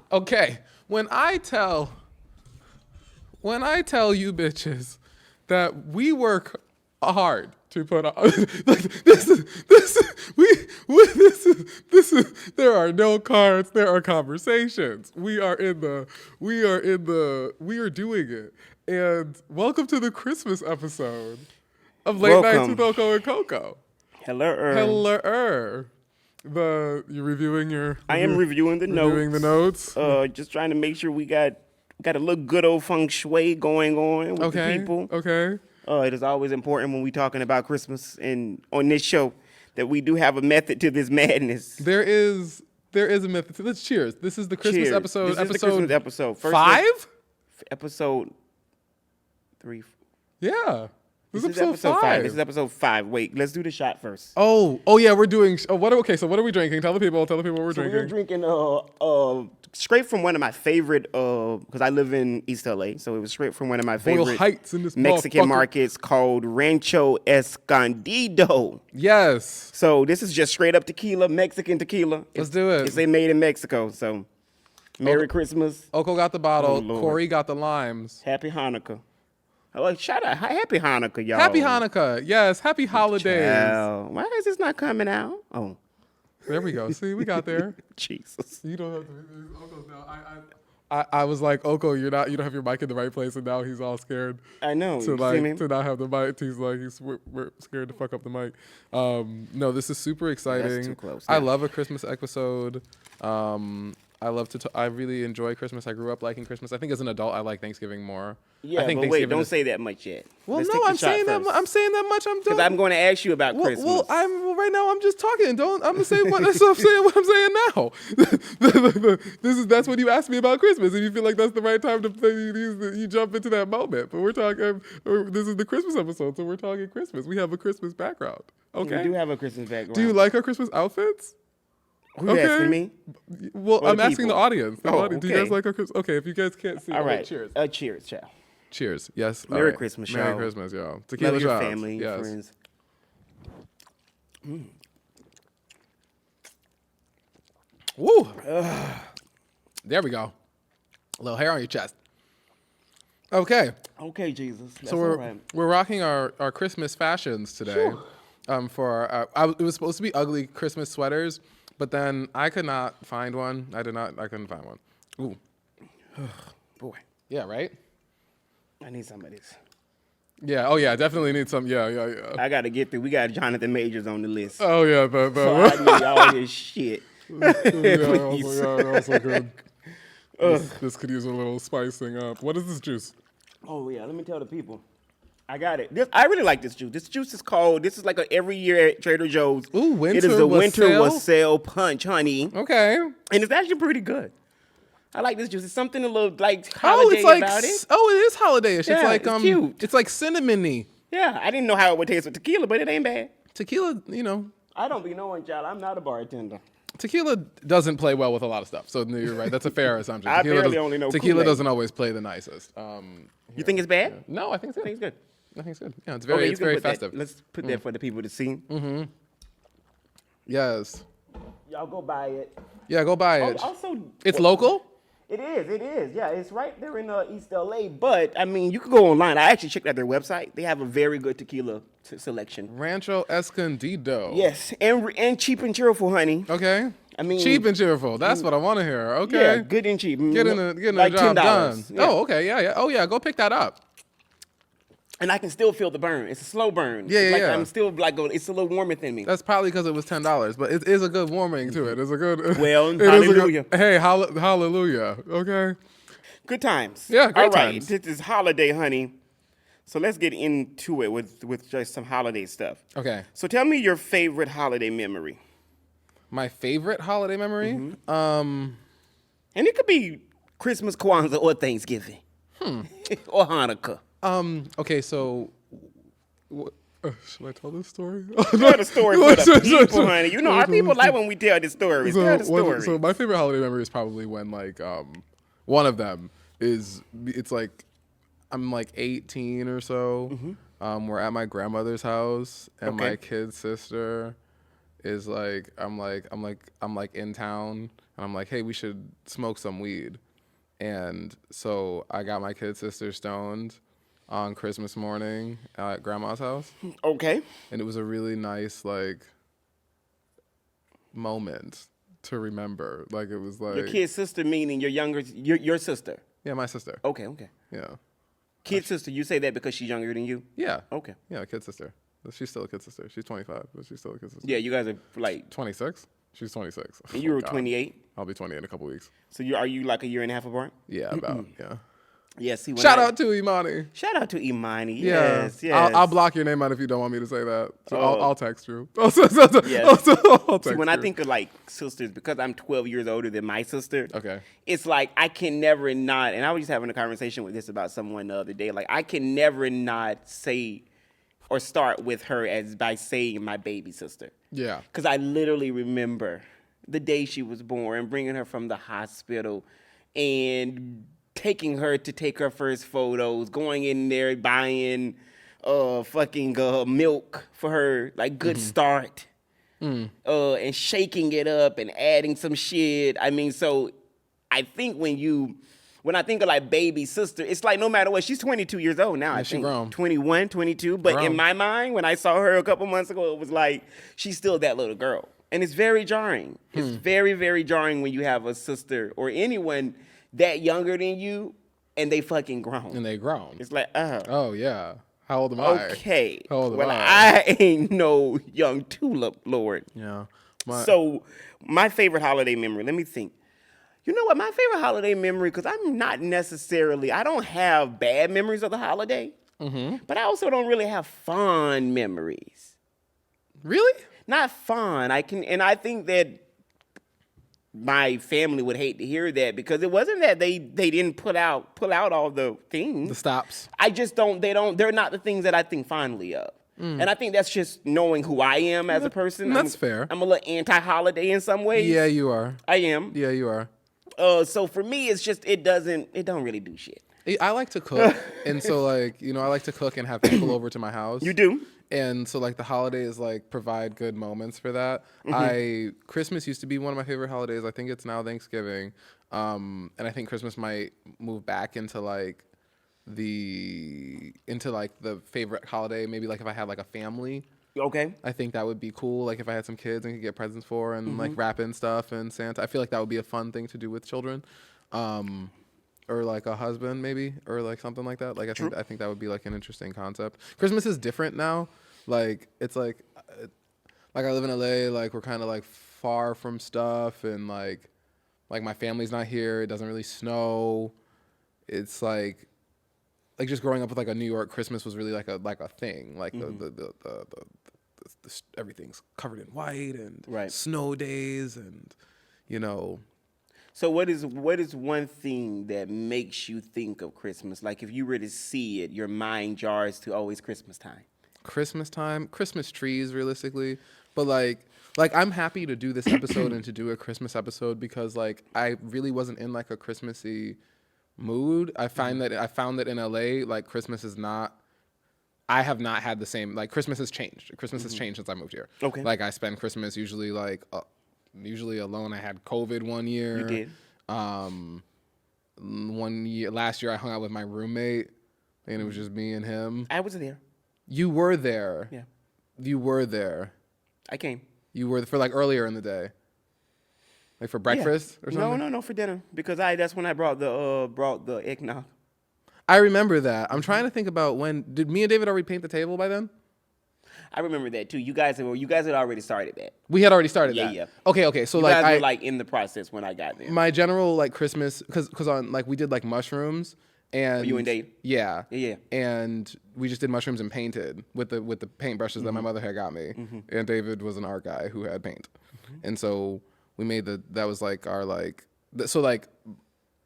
Okay, when I tell you bitches that we work hard to put on like this is there are no cards, there are conversations. We are doing it. And welcome to the Christmas episode of Late Nights with KoKo and KoKo. Hello. You're reviewing your. I am reviewing the notes. Reviewing the notes. Just trying to make sure we got a little good old feng shui going on with the people. Okay. It is always important when we talking about Christmas and on this show that we do have a method to this madness. There is a method. Let's cheers. This is the Christmas episode. This is the Christmas episode. First 5? Episode 3. Yeah. This is episode 5. This is episode 5. Wait, let's do the shot first. Oh yeah, we're doing. So what are we drinking? Tell the people what we're drinking. We're drinking straight from one of my favorite because I live in East LA, so it was straight from one of my favorite Heights in this Mexican markets called Rancho Escondido. Yes. So this is just straight up tequila, Mexican tequila. Let's do it. It's made in Mexico, so Merry Christmas. Oko got the bottle. Corey got the limes. Happy Hanukkah. Shout out. Happy Hanukkah, y'all. Happy Hanukkah. Yes. Happy holidays. Child. Why is this not coming out? Oh. There we go. See, we got there. Jesus. You don't have to. Oko's now. I was like, Oko, you don't have your mic in the right place, and now he's all scared. I know. To not have the mic. He's like, we're scared to fuck up the mic. No, this is super exciting. That's too close. I love a Christmas episode. I really enjoy Christmas. I grew up liking Christmas. I think as an adult, I like Thanksgiving more. Yeah, I think but wait, don't say that much yet. Well, no, I'm saying that much. I'm done. Because I'm going to ask you about Christmas. Well, right now I'm just talking. I'm gonna say what I'm saying. What I'm saying now. That's when you ask me about Christmas, and you feel like that's the right time to play. You jump into that moment. But we're talking. This is the Christmas episode, so we're talking Christmas. We have a Christmas background. Okay. We do have a Christmas background. Do you like our Christmas outfits? Who's asking me? Well, I'm asking the audience. Okay. Do you guys like our Christmas? Okay, if you guys can't see, all right. Cheers. Cheers, child. Cheers. Yes. Merry Christmas, y'all. Merry Christmas, y'all. Tequila Love your shots. family, your friends. Woo. There we go. A little hair on your chest. Okay. Okay, Jesus. That's So we're rocking our Christmas fashions today. Sure. It was supposed to be ugly Christmas sweaters, but then I could not find one. I couldn't find one. Ooh. Boy. Yeah, right? I need some of this. Yeah. Oh, yeah. Definitely need some. Yeah. I got to get through. We got Jonathan Majors on the list. Oh, yeah. But so I need all this shit. Also good. This could use a little spicing up. What is this juice? Oh, yeah. Let me tell the people. I got it. I really like this juice. This juice is called, this is like every year at Trader Joe's. Ooh, winter It is the Winter Wassail? Wassail Punch, honey. Okay. And it's actually pretty good. I like this juice. It's something a little like holiday about it. Oh, it is holiday-ish. Yeah, it's like it's cute. It's like cinnamony. Yeah, I didn't know how it would taste with tequila, but it ain't bad. Tequila, I don't be knowing, child. I'm not a bartender. Tequila doesn't play well with a lot of stuff. So no, you're right. That's a fair assumption. I barely only know Tequila Kool-Aid. doesn't always play the nicest. You think it's bad? No, I think it's good. I think it's good. I think it's good. Yeah, it's very festive. Let's put that for the people to see. Mm-hmm. Yes. Y'all go buy it. Yeah, go buy it. Also, it's local? It is. Yeah, it's right there in East LA. But, I mean, you can go online. I actually checked out their website. They have a very good tequila selection. Rancho Escondido. Yes, and cheap and cheerful, honey. Okay. I mean, cheap and cheerful. That's what I want to hear. Okay. Yeah, good and cheap. Getting like the job done. Yeah. Oh, okay. Yeah. Oh, yeah. Go pick that up. And I can still feel the burn. It's a slow burn. Yeah. I'm still going, it's a little warm within me. That's probably because it was $10, but it is a good warming to it. It's a good. Well, hallelujah. Hallelujah. Okay. Good times. Yeah, great All right. times. This is holiday, honey. So let's get into it with just some holiday stuff. Okay. So tell me your favorite holiday memory. My favorite holiday memory? Mm-hmm. And it could be Christmas, Kwanzaa, or Thanksgiving. Or Hanukkah. Okay, so should I tell this story? Tell the story for the people, honey. You know, our people like when we tell the stories. Tell the story. So my favorite holiday memory is probably when one of them is it's like I'm like 18 or so. We're at my grandmother's house, and my kid sister is like I'm like in town and I'm like, hey, we should smoke some weed. And so I got my kid sister stoned on Christmas morning at grandma's house. Okay. And it was a really nice like moment to remember. Like it was like Your kid sister meaning your sister. yeah, my sister. Okay. Yeah. Kid sister, you say that because she's younger than you? Yeah. Okay. Yeah, kid sister. She's still a kid sister. She's 25, but she's still a kid sister. Yeah, you guys are like 26? She's 26. and you Oh, were God. 28. I'll be 20 in a couple weeks. So are you like a year and a half apart? Yeah, about, yeah. Yeah, see Shout out to Imani. Shout out to Imani. Yeah. Yes, yes. I'll block your name out if you don't want me to say that. So I'll text you. Yes. I'll text See, when I you. think of like sisters, because I'm 12 years older than my sister, Okay. it's like I can never not, and I was just having a conversation with this about someone the other day, like I can never not say or start with her as by saying my baby sister. Yeah. Because I literally remember the day she was born and bringing her from the hospital and taking her to take her first photos, going in there buying fucking milk for her, like Good Start, and shaking it up and adding some shit. I mean, so I think when I think of like baby sister, it's like no matter what, she's 22 years old now. I she think grown. 21, 22. But in Grown. my mind, when I saw her a couple months ago, it was like she's still that little girl. And it's very jarring. It's very, very jarring when you have a sister or anyone that younger than you and they fucking grown. And they grown. It's like, Oh, yeah. How old am I? okay. How old am Well, I? I ain't no young tulip, Lord. Yeah. So my favorite holiday memory, let me think. You know what? My favorite holiday memory, because I'm not necessarily, I don't have bad memories of the holiday, but I also don't really have fond memories. Really? Not fun. I think that my family would hate to hear that because it wasn't that they didn't pull out all the things. The stops. I just they're not the things that I think fondly of. And I think that's just knowing who I am as a person. That's fair. I'm a little anti-holiday in some ways. Yeah, you are. I am. Yeah, you are. So for me, it's just it don't really do shit. I like to cook, and so like I like to cook and have people over to my house. You do? And so like the holidays like provide good moments for that. Christmas used to be one of my favorite holidays. I think it's now Thanksgiving, and I think Christmas might move back into like the favorite holiday. Maybe like if I had like a family. Okay. I think that would be cool. Like if I had some kids and could get presents for and like wrap in stuff and Santa. I feel like that would be a fun thing to do with children. Or like a husband maybe, or like something like that. Like I think that would be like an interesting concept. Christmas is different now. Like it's like I live in LA. Like we're kind of like far from stuff, and like my family's not here. It doesn't really snow. It's like just growing up with like a New York Christmas was really like a thing. Like the everything's covered in white and snow days and So what is one thing that makes you think of Christmas? Like if you were to see it, your mind jars to always Christmas time. Christmas time, Christmas trees, realistically. But like I'm happy to do this episode and to do a Christmas episode because like I really wasn't in like a Christmassy mood. I found that in LA, like Christmas is not. I have not had the same like Christmas has changed. Christmas has changed since I moved here. Okay. Like I spend Christmas usually usually alone. I had COVID one year. You did. 1 year last year I hung out with my roommate and it was just me and him. I was there. You were there. Yeah. You were there. I came. You were for like earlier in the day. Like for breakfast or something? No, for dinner. Because that's when I brought the eggnog. I remember that. I'm trying to think about did me and David already paint the table by then? I remember that too. You guys had already started that. We had already started that. Yeah. Okay. So You like guys were like in the process when I got there. my general like Christmas because on like we did like mushrooms and you and Dave? Yeah. Yeah. And we just did mushrooms and painted with the paintbrushes that my mother had got me. And David was an art guy who had paint. And so we made that was like our like so like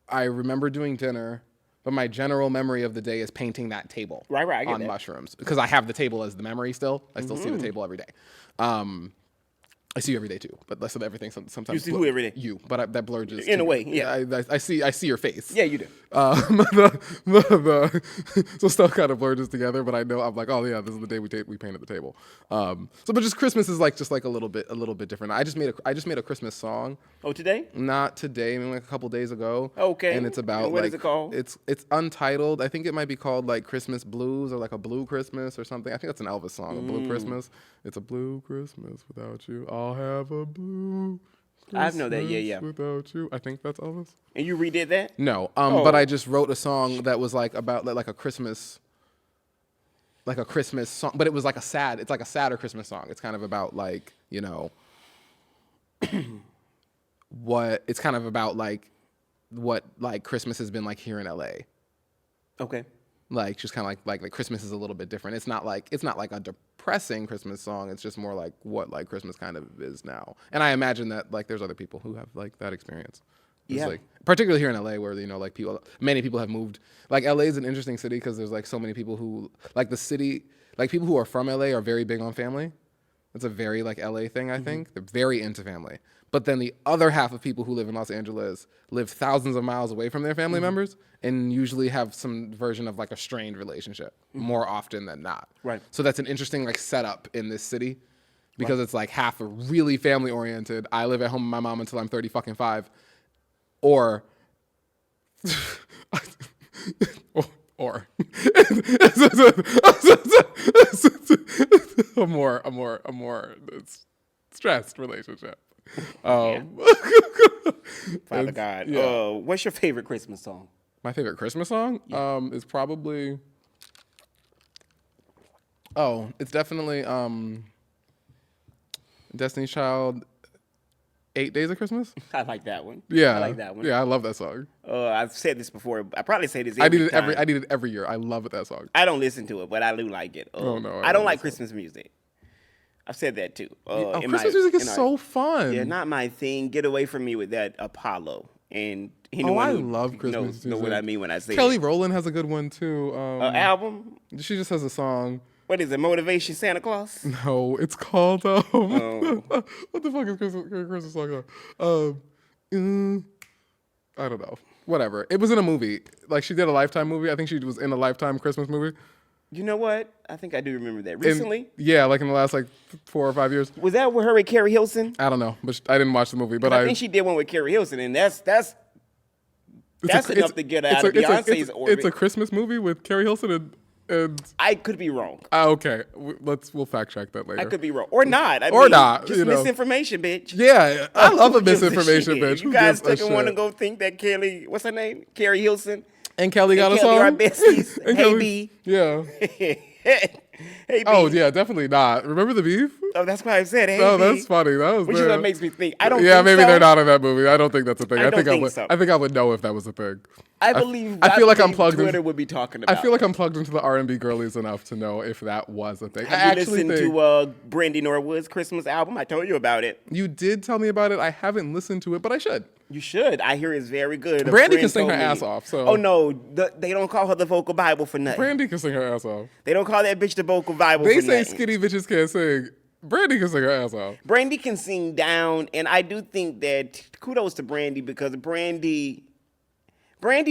I remember doing dinner. But my general memory of the day is painting that table Right, I get on that. mushrooms because I have the table as the memory still. I still see the table every day. I see you every day too, but less of everything. Sometimes You see who every day? You, but that blur just In a way, yeah. I see your face. Yeah, you do. So stuff kind of blurs together, but I know I'm like, oh yeah, this is the day we painted the table. But just Christmas is like a little bit different. I just made a Christmas song. Oh, today? Not today, I mean like a couple days ago. Okay. And it's about and what is it called? It's untitled. I think it might be called like Christmas Blues or like a Blue Christmas or something. I think that's an Elvis song, a Blue Christmas. It's a blue Christmas without you. I'll have a blue Christmas I know that, yeah. without you. I think that's Elvis. And you redid that? No, but I just wrote a song that was like about like a Christmas song, but it was like it's like a sadder Christmas song. It's kind of about like, you know, it's kind of about like what like Christmas has been like here in LA. Okay. Like just kind of like Christmas is a little bit different. It's not like a depressing Christmas song. It's just more like what like Christmas kind of is now. And I imagine that like there's other people who have like that experience. Yeah. Like, particularly here in LA where, you know, like many people have moved. Like LA is an interesting city because there's like so many people who like the city, like people who are from LA are very big on family. It's a very like LA thing, I think. They're very into family. But then the other half of people who live in Los Angeles live thousands of miles away from their family members and usually have some version of like a strained relationship more often than not. Right. So that's an interesting like setup in this city because it's like half are really family oriented. I live at home with my mom until I'm 35, or a more stressed relationship. Father God. Yeah. What's your favorite Christmas song? My favorite Christmas song is probably it's definitely Destiny's Child, 8 Days of Christmas. I like that one. Yeah. I like that one. Yeah, I love that song. I've said this before. I probably say this I need it every year. I love that song. I don't listen to it, but I do like it. No, I don't like Christmas music. I've said that too. Christmas music is so fun. Yeah, not my thing. Get away from me with that Apollo. And I love Christmas music. Know what I mean when I say Kelly Rowland has a good one too. Album? She just has a song. What is it? Motivation Santa Claus? No, it's called what the fuck is Christmas song called? I don't know. Whatever. It was in a movie. Like she did a Lifetime movie. I think she was in a Lifetime Christmas movie. You know what? I think I do remember that. Recently? Yeah, like in the last like 4 or 5 years. Was that with her and Carrie Hilson? I don't know, but I didn't watch the movie. But I think she did one with Carrie Hilson, and that's enough to get out of Beyonce's orbit. It's a Christmas movie with Carrie Hilson and I could be wrong. Okay, we'll fact check that later. I could be wrong, or not. Just misinformation, bitch. Yeah, I love a misinformation, bitch. You guys took and want to go think that Kelly, what's her name, Carrie Hilson. And Kelly got a Kelly song? Our besties. And Hey, Kelly, B. Yeah. Hey, B. Oh, yeah, definitely not. Remember the beef? Oh, that's why I said, hey, No, B. that's funny. That was Which is what makes me think. I don't Yeah, think maybe so. they're not in that movie. I don't think that's a thing. I don't think so. I think I would know if that was a thing. I believe I'm plugged Twitter would be talking about I feel like I'm plugged into the R&B girlies enough to know if that was a thing. Have you listened to Brandy Norwood's Christmas album? I told you about it. You did tell me about it. I haven't listened to it, but I should. You should. I hear it's very good. Brandy can sing her ass off. So. Oh, no. They don't call her the vocal Bible for nothing. Brandy can sing her ass off. They don't call that bitch the vocal Bible for nothing. They say skinny bitches can't sing. Brandy can sing her ass off. Brandy can sing down, and I do think that kudos to Brandy because Brandy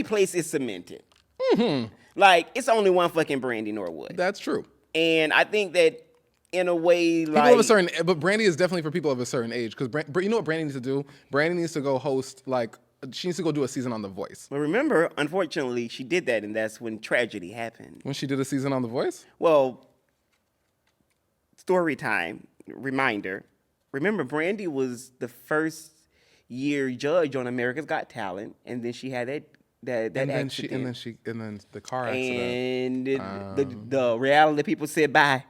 place is cemented. Mm-hmm. Like, it's only one fucking Brandy Norwood. That's true. And I think that in a way, people of a certain, but Brandy is definitely for people of a certain age because you know what Brandy needs to do? Brandy needs to go host she needs to go do a season on The Voice. Well, remember, unfortunately, she did that, and that's when tragedy happened. When she did a season on The Voice? Well, story time reminder. Remember, Brandy was the first year judge on America's Got Talent, and then she had that accident. And then the car accident. And the reality people said bye.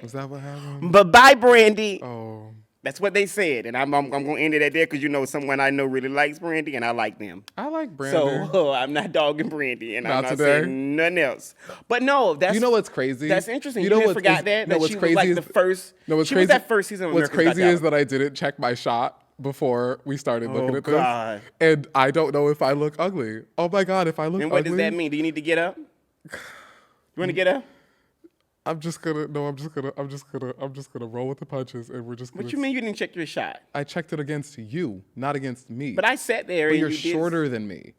Was that what happened? But bye, Brandy. Oh. That's what they said, and I'm going to end it at there because someone I know really likes Brandy, and I like them. I like Brandy. So I'm not dogging Brandy, and I'm not today. saying nothing else. But no, that's... You know what's crazy? That's interesting. You didn't forget that? No, that what's she crazy was like is... the first... No, what's she crazy, was that first season of What's America's crazy Got is Talent. that I didn't check my shot before we started looking at this. God. And I don't know if I look ugly. Oh, my God, if I look ugly... And what does that mean? Do you need to get up? You want to get up? I'm just gonna roll with the punches, and we're just gonna. What you mean you didn't check your shot? I checked it against you, not against me. But I sat there. But and you're you shorter than me.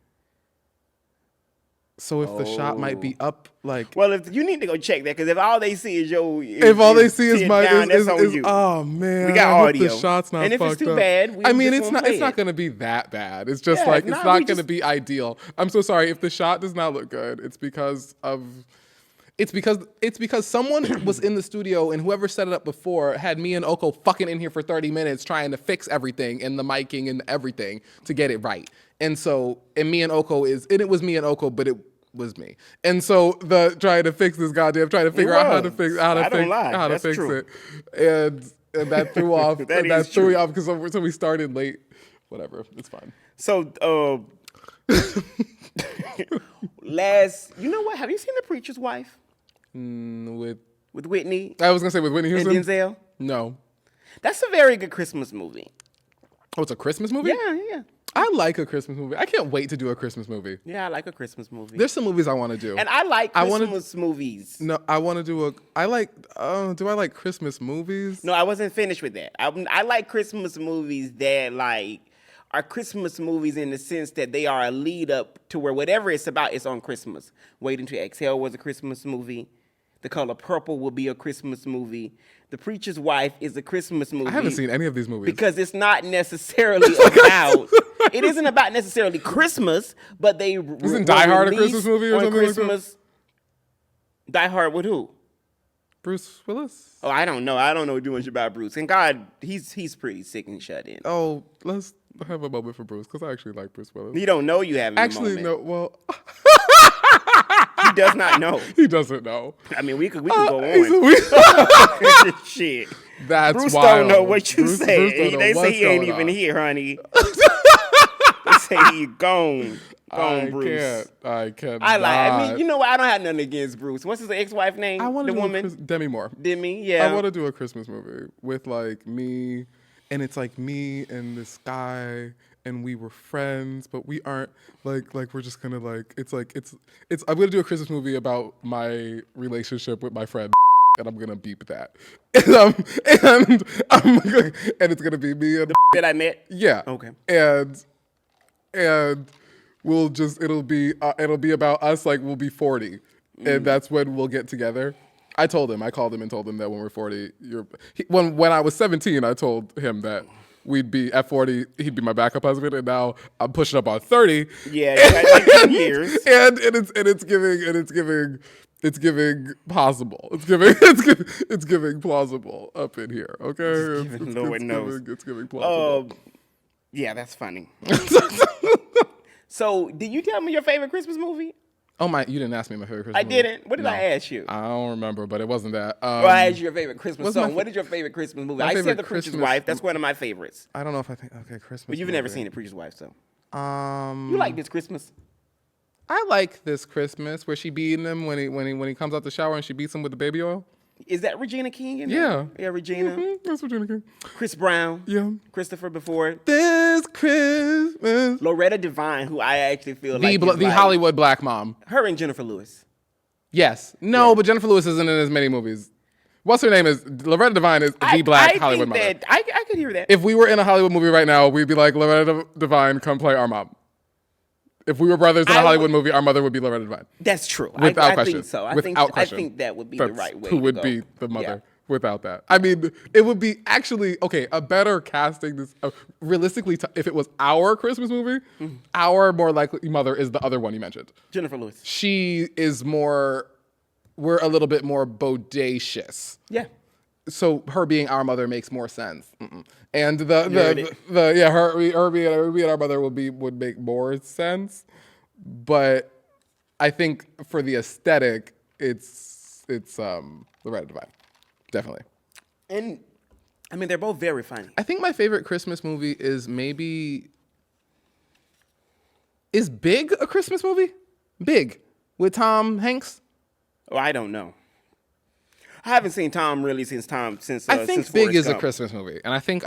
So if the shot might be up, like. Well, if you need to go check that, because if all they see is if all they see is my, that's on you. Oh man, we got I hope audio. the shot's not and if fucked it's too up. bad, I mean, it's not going to be that bad. It's just it's not going to be ideal. I'm so sorry if the shot does not look good. It's because someone was in the studio and whoever set it up before had me and KoKo fucking in here for 30 minutes trying to fix everything and the miking and everything to get it right. And so, and me and KoKo it was me and KoKo, but it was me. And so trying to fix this trying to figure out how to fix it. And that threw off. that threw me off because so we started late. Whatever, it's fine. So you know what? Have you seen The Preacher's Wife? With Whitney. I was gonna say with Whitney Houston. And Denzel. No. That's a very good Christmas movie. Oh, it's a Christmas movie? Yeah. I like a Christmas movie. I can't wait to do a Christmas movie. Yeah, I like a Christmas movie. There's some movies I want to do. And I like Christmas movies. No, I want to do do I like Christmas movies? No, I wasn't finished with that. I like Christmas movies that are Christmas movies in the sense that they are a lead up to where whatever it's about is on Christmas. Waiting to Exhale was a Christmas movie. The Color Purple will be a Christmas movie. The Preacher's Wife is a Christmas movie. I haven't seen any of these movies. Because it's not necessarily about... It isn't about necessarily Christmas, but they... Isn't Die Hard a Christmas movie or something like that? Die Hard with who? Bruce Willis? Oh, I don't know. I don't know too much about Bruce. And God, he's pretty sick and shut in. Oh, let's have a moment for Bruce, because I actually like Bruce Willis. You don't know you have a moment. No, well... He does not know. He doesn't know. I mean, we could go on. Shit. That's Bruce wild. don't know what you say. They say he ain't even here, honey. They say he gone. Bruce. I can't. I mean, you know what? I don't have nothing against Bruce. What's his ex-wife name? I want the woman? Demi Moore. Demi, yeah. I want to do a Christmas movie with like me, and it's like me and this guy, and we were friends, but we aren't like we're just gonna it's I'm gonna do a Christmas movie about my relationship with my friend, and I'm gonna beep that, and it's gonna be me and the that I met. Yeah. Okay. And it'll be about us, like we'll be 40, and that's when we'll get together. I called him and told him that when we're 40, when I was 17, I told him that we'd be at 40, he'd be my backup husband, and now I'm pushing up on 30. Yeah, like 10 years. And it's giving possible. It's giving plausible up in here. Okay, it's giving plausible. Yeah, that's funny. So, did you tell me your favorite Christmas movie? Oh my! You didn't ask me my favorite Christmas movie. I didn't. What did I ask you? I don't remember, but it wasn't that. Well, I asked you your favorite Christmas song. What is your favorite Christmas movie? I said The Preacher's Wife. That's one of my favorites. I don't know if I think Christmas. But you've never seen The Preacher's Wife, so. You like this Christmas? I like this Christmas where she beating him when he comes out the shower and she beats him with the baby oil. Is that Regina King in there? Yeah, Regina. Mm-hmm. That's Regina King. Chris Brown. Yeah. Christopher before. This Christmas. Loretta Devine, who I actually feel like the Hollywood black mom. Her and Jennifer Lewis. Yes. No, but Jennifer Lewis isn't in as many movies. What's her name is Loretta Devine is the black Hollywood mother. I could hear that. If we were in a Hollywood movie right now, we'd be like, Loretta Devine, come play our mom. If we were brothers in a Hollywood movie, our mother would be Loretta Devine. That's true. Without question. I think so. I think that would be the right way to go. Who would be the mother without that? I mean, it would be actually, a better casting. Realistically, if it was our Christmas movie, our more likely mother is the other one you mentioned. Jennifer Lewis. She is we're a little bit more bodacious. Yeah. So her being our mother makes more sense. And her being our mother would make more sense. But I think for the aesthetic, it's Loretta Devine. Definitely. And I mean, they're both very funny. I think my favorite Christmas movie is Big a Christmas movie? Big with Tom Hanks? Oh, I don't know. I haven't seen Tom really since I think Big is a Christmas movie, and I think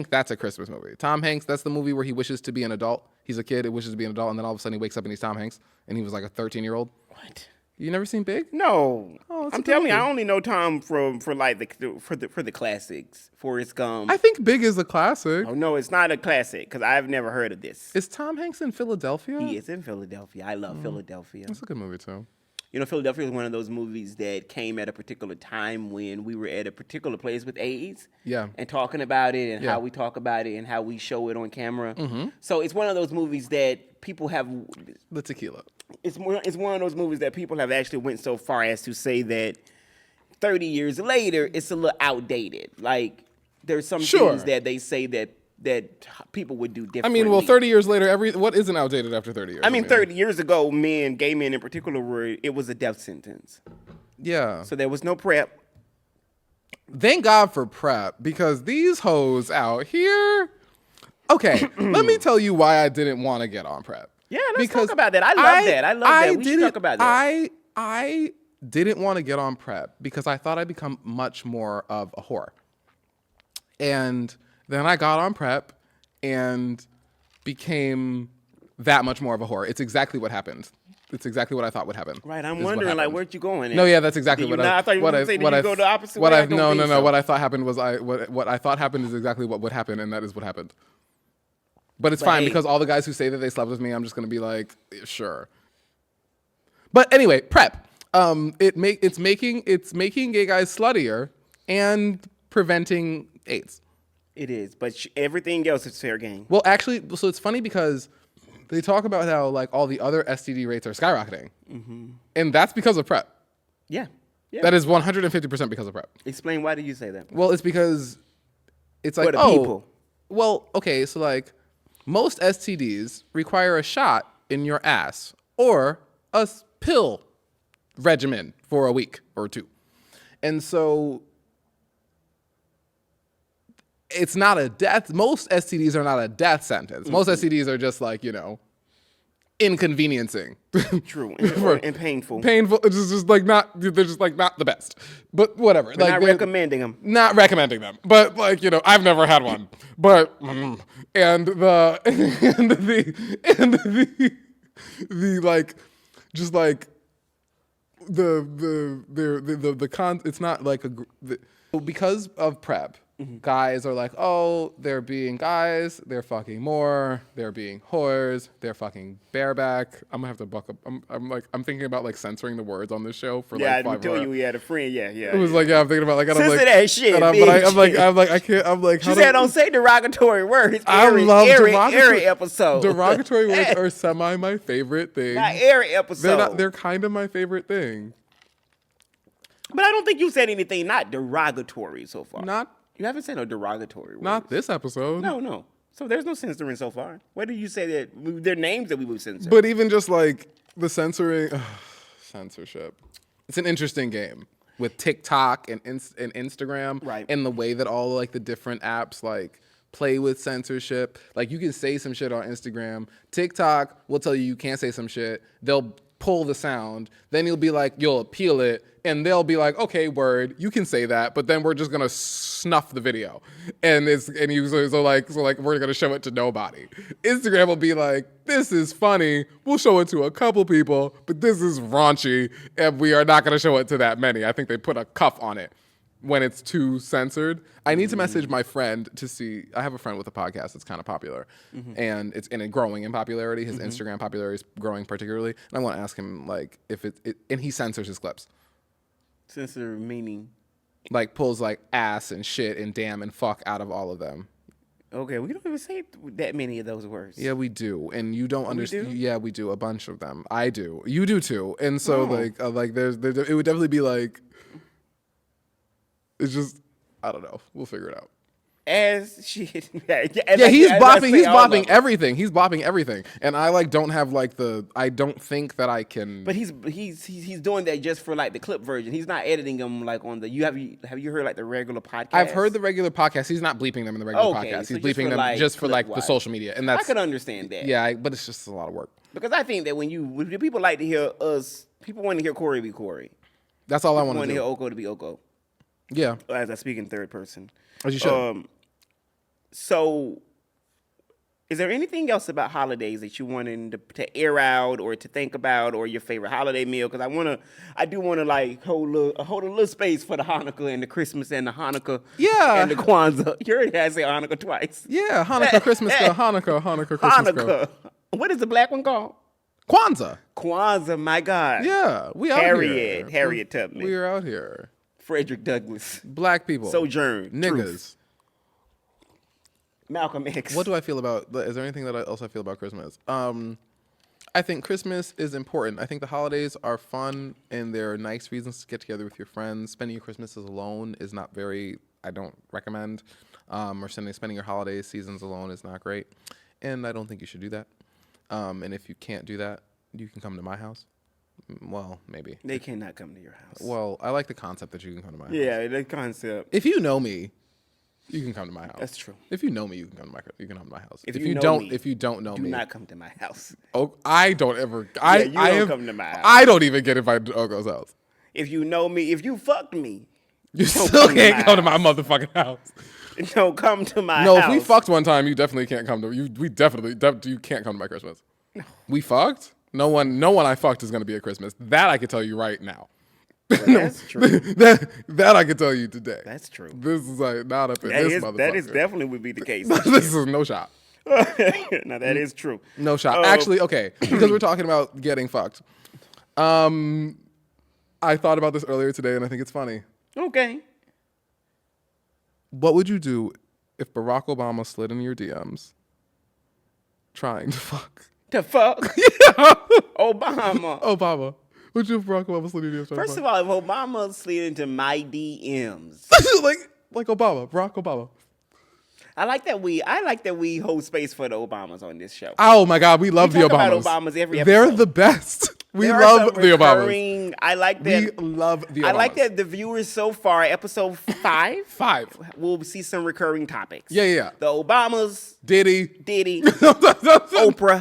that's a Christmas movie. Tom Hanks, that's the movie where he wishes to be an adult. He's a kid, he wishes to be an adult, and then all of a sudden he wakes up and he's Tom Hanks, and he was like a 13-year-old. What? You never seen Big? No. Oh, it's a I'm good telling you, movie. I only know Tom for the classics. Forrest Gump. I think Big is a classic. Oh no, it's not a classic because I've never heard of this. Is Tom Hanks in Philadelphia? He is in Philadelphia. I love Philadelphia. That's a good movie too. You know, Philadelphia is one of those movies that came at a particular time when we were at a particular place with AIDS. Yeah. And talking about it and Yeah. how we talk about it and how we show it on camera. So it's one of those movies that people have. The tequila. It's one of those movies that people have actually went so far as to say that 30 years later, it's a little outdated. Like there's some things that they say that people would do differently. I mean, well, 30 years later, what isn't outdated after 30 years? I mean, 30 years ago, gay men in particular, it was a death sentence. Yeah. So there was no prep. Thank God for PrEP, because these hoes out here. Okay, let me tell you why I didn't want to get on PrEP. Yeah, let's talk about that. I love that. I love that. We should talk about that. I didn't want to get on PrEP because I thought I'd become much more of a whore. And then I got on PrEP and became that much more of a whore. It's exactly what happened. It's exactly what I thought would happen. Right, I'm wondering, like, where'd you going? No, yeah, that's exactly what I. I thought you were going to say, did you go the opposite way? No. What I thought happened was what I thought happened is exactly what would happen, and that is what happened. But it's fine because all the guys who say that they slept with me, I'm just gonna be like, sure. But anyway, PrEP. It's making gay guys sluttier and preventing AIDS. It is, but everything else is fair game. Well, actually, so it's funny because they talk about how like all the other STD rates are skyrocketing, and that's because of PrEP. Yeah. That is 150% because of PrEP. Explain, why do you say that? Well, it's because it's like, people. Well, okay, so like most STDs require a shot in your ass or a pill regimen for a week or two. And so it's not a death. Most STDs are not a death sentence. Most STDs are just like, inconveniencing. True. And painful. Painful. It's just like they're just like not the best. But whatever. We're not recommending them. Not recommending them. But like, I've never had one. But and the like just like it's not like because of PrEP. Guys are like, oh, they're being guys, they're fucking more, they're being whores, they're fucking bareback. I'm gonna have to buck up. I'm thinking about like censoring the words on this show for yeah, like 5 I told you we had a friend. Yeah. It was like, I'm thinking about like, censor that shit. I'm like, I can't. I'm like, she said, don't say derogatory words. I love airy episode. Derogatory words are semi my favorite thing. Not airy episode. They're kind of my favorite thing. But I don't think you said anything not derogatory so far. Not. You haven't said no derogatory words. Not this episode. No. So there's no censoring so far. Where did you say that their names that we would censor? But even just like the censoring, censorship. It's an interesting game with TikTok and Instagram, right? And the way that all like the different apps like play with censorship. Like you can say some shit on Instagram. TikTok will tell you can't say some shit. They'll pull the sound. Then you'll appeal it. And they'll be like, okay, word, you can say that, but then we're just gonna snuff the video, so we're gonna show it to nobody. Instagram will be like, this is funny, we'll show it to a couple people, but this is raunchy, and we are not gonna show it to that many. I think they put a cuff on it when it's too censored. I need to message my friend to see. I have a friend with a podcast that's kind of popular, and it's growing in popularity. His Instagram popularity is growing particularly, and I want to ask him like if and he censors his clips. Censor meaning? Like pulls like ass and shit and damn and fuck out of all of them. Okay, we don't even say that many of those words. Yeah, we do, and you don't understand. Yeah, we do a bunch of them. I do. You do too. And so there's it would definitely be like. It's just I don't know. We'll figure it out. As shit. He's bopping everything. He's bopping everything, and I like don't have like I don't think that I can. But he's doing that just for like the clip version. He's not editing them like on the. Have you heard like the regular podcast? I've heard the regular podcast. He's not bleeping them in the regular podcast. He's bleeping them just for like the social media, and that's. I could understand that. Yeah, but it's just a lot of work. Because I think that when people like to hear us, people want to hear Corey be Corey. That's all I want to do. Want to hear Oko to be Oko. Yeah. As I speak in third person. As you should. So Is there anything else about holidays that you wanted to air out or to think about, or your favorite holiday meal? Because I do want to like hold a little space for the Hanukkah and the Christmas and the Hanukkah and the Kwanzaa. You already had to say Hanukkah twice. Yeah, Hanukkah, Christmas, Hanukkah, Christmas. Hanukkah. What is the black one called? Kwanzaa, my God. Yeah, we out here. Harriet Tubman. We are out here. Frederick Douglass. Black people. Sojourn. Niggas. Truth. Malcolm X. What do I feel about? Is there anything that I feel about Christmas? I think Christmas is important. I think the holidays are fun and they're nice reasons to get together with your friends. Spending your Christmases alone is not very. I don't recommend. Or spending your holiday seasons alone is not great, and I don't think you should do that. And if you can't do that, you can come to my house. Well, maybe they cannot come to your house. Well, I like the concept that you can come to my house. Yeah, the concept. If you know me, you can come to my house. That's true. If you know me, you can come to my house. If you don't know me, do not come to my house. Oh, I don't ever. You don't come to my house. I don't even get invited to Ogo's house. If you know me, if you fucked me, you still can't come to my motherfucking house. Don't come to my house. No, if we fucked one time, you definitely can't come to you. You can't come to my Christmas. No. We fucked. No one I fucked is gonna be at Christmas. That I can tell you right now. Well, that's true. that I can tell you today. That's true. This is like not up in this motherfucker. That is definitely would be the case. This is no shot. No, that is true. No shot. Actually, okay, because we're talking about getting fucked. I thought about this earlier today, and I think it's funny. Okay. What would you do if Barack Obama slid in your DMs trying to fuck? To fuck? Yeah. Obama. Would you if Barack Obama slid in your DMs? First of all, if Obama slid into my DMs. like Obama, Barack Obama. I like that we hold space for the Obamas on this show. Oh my God, we love the Obamas. About Obamas every episode. They're the best. We love the Obamas. I like that. We love the Obamas. I like that the viewers so far, episode 5, we'll see some recurring topics. Yeah. The Obamas, Diddy,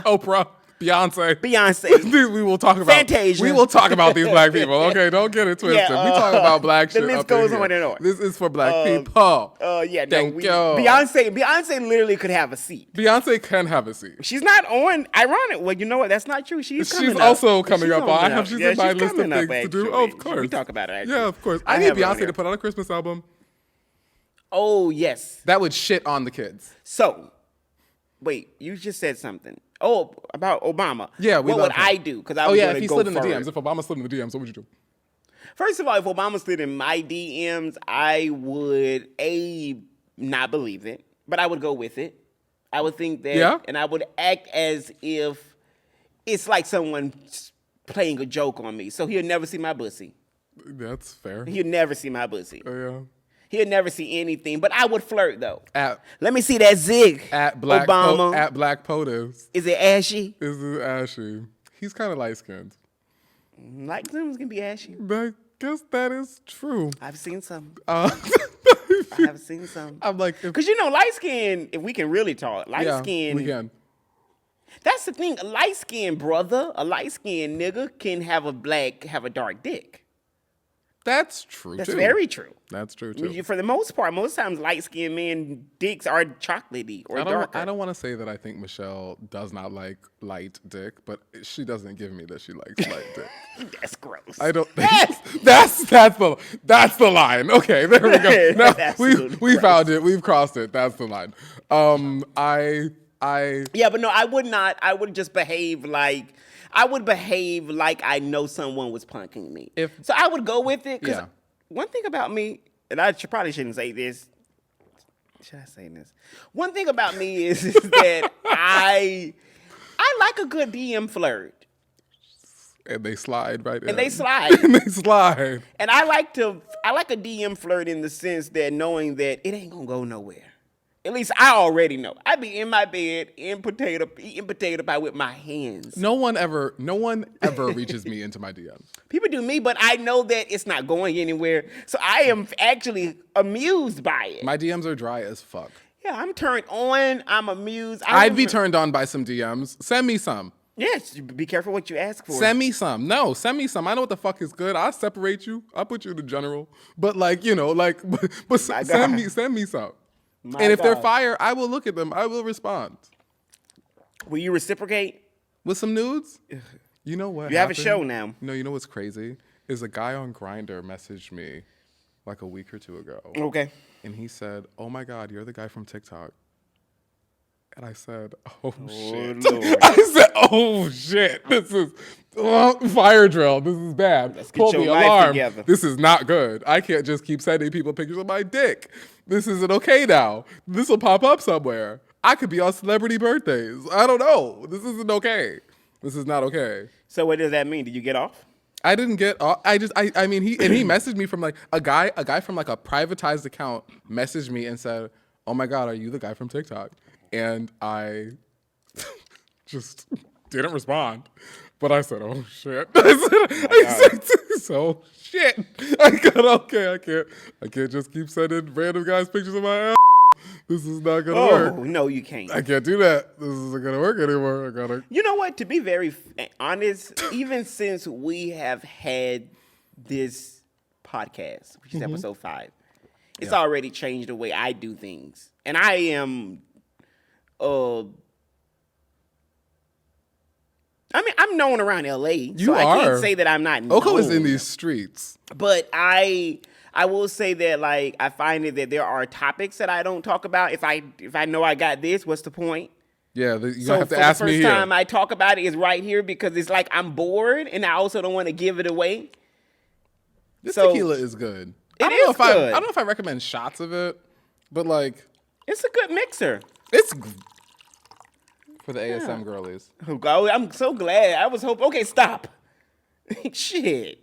Oprah. Beyonce. We will talk about Fantasia. We will talk about these black people. Okay, don't get it twisted. We talk about black shit. The list goes on and on. This is for black people. Thank you. Beyonce literally could have a seat. Beyonce can have a seat. She's not on. Ironic. Well, you know what? That's not true. She's also coming up. She's in my list of things to do. Oh, of course. We talk about it. Actually. Yeah, of course. I need Beyonce to put out a Christmas album. Oh yes. That would shit on the kids. So, wait. You just said something. Oh, about Obama. Yeah, what would I do? Because I if he slid in the DMs. If Obama slid in the DMs, what would you do? First of all, if Obama slid in my DMs, I would not believe it, but I would go with it. I would think that, and I would act as if it's like someone playing a joke on me. So he'll never see my pussy. That's fair. He'll never see my pussy. Oh yeah. He'll never see anything, but I would flirt though. Let me see that zig. Obama. At Black POTUS. Is it ashy? Is it ashy? He's kind of light skinned. Light skinned can be ashy. I guess that is true. I've seen some. I have seen some. I'm like, because light skin. If we can really talk, light skin. We can. That's the thing. A light skinned brother, a light skinned nigga can have a dark dick. That's true. That's very true. That's true too. For the most part, most times light-skinned men dicks are chocolatey or darker. I don't want to say that I think Michelle does not like light dick, but she doesn't give me that she likes light dick. That's gross. I don't. That's the line. Okay, there we go. Now, we found it. We've crossed it. That's the line. Yeah, but no, I would not. I would just behave like. I would behave like I know someone was punking me. So I would go with it. Because one thing about me, and I probably shouldn't say this. Should I say this? One thing about me is that I like a good DM flirt. And they slide right in. And they slide. And I like a DM flirt in the sense that knowing that it ain't gonna go nowhere. At least I already know. I be in my bed eating potato pie with my hands. No one ever reaches me into my DMs. People do me, but I know that it's not going anywhere. So I am actually amused by it. My DMs are dry as fuck. Yeah, I'm turned on. I'm amused. I'd be turned on by some DMs. Send me some. Yes, be careful what you ask for. Send me some. No, send me some. I know what the fuck is good. I'll separate you. I'll put you in the general. But send me some. And if they're fire, I will look at them. I will respond. Will you reciprocate? With some nudes? You know what You have a happened? show now. No, you know what's crazy? Is a guy on Grindr messaged me like a week or two ago. Okay. And he said, "Oh my God, you're the guy from TikTok." And I said, "Oh shit." Lord. I said, "Oh shit. This is fire drill. This is bad. Let's get Pull your the life alarm. together." This is not good. I can't just keep sending people pictures of my dick. This isn't okay now. This will pop up somewhere. I could be on celebrity birthdays. I don't know. This isn't okay. This is not okay." So what does that mean? Did you get off? I didn't get. I mean, he messaged me from like a guy from like a privatized account messaged me and said, "Oh my God, are you the guy from TikTok?" And I just didn't respond. But I said, "Oh shit!" I said, "So shit." I got okay. I can't just keep sending random guys pictures of my ass. This is not gonna work. Oh, no, you can't. I can't do that. This isn't gonna work anymore. I gotta. You know what? To be very honest, even since we have had this podcast, which is episode 5, it's already changed the way I do things. And I am, I mean, I'm known around LA, so I can't say that I'm not known. KoKo is in these streets. But I will say that, like, I find it that there are topics that I don't talk about. If I know I got this, what's the point? Yeah, you So have to for ask the me first here. time I talk about it is right here because it's like I'm bored and I also don't want to give it away. This So, tequila is good. It I don't know is if I good. don't know if I recommend shots of it, but like It's a good mixer. it's for the ASM girlies. Oh, I'm so glad. I was hoping. Okay, stop. Shit.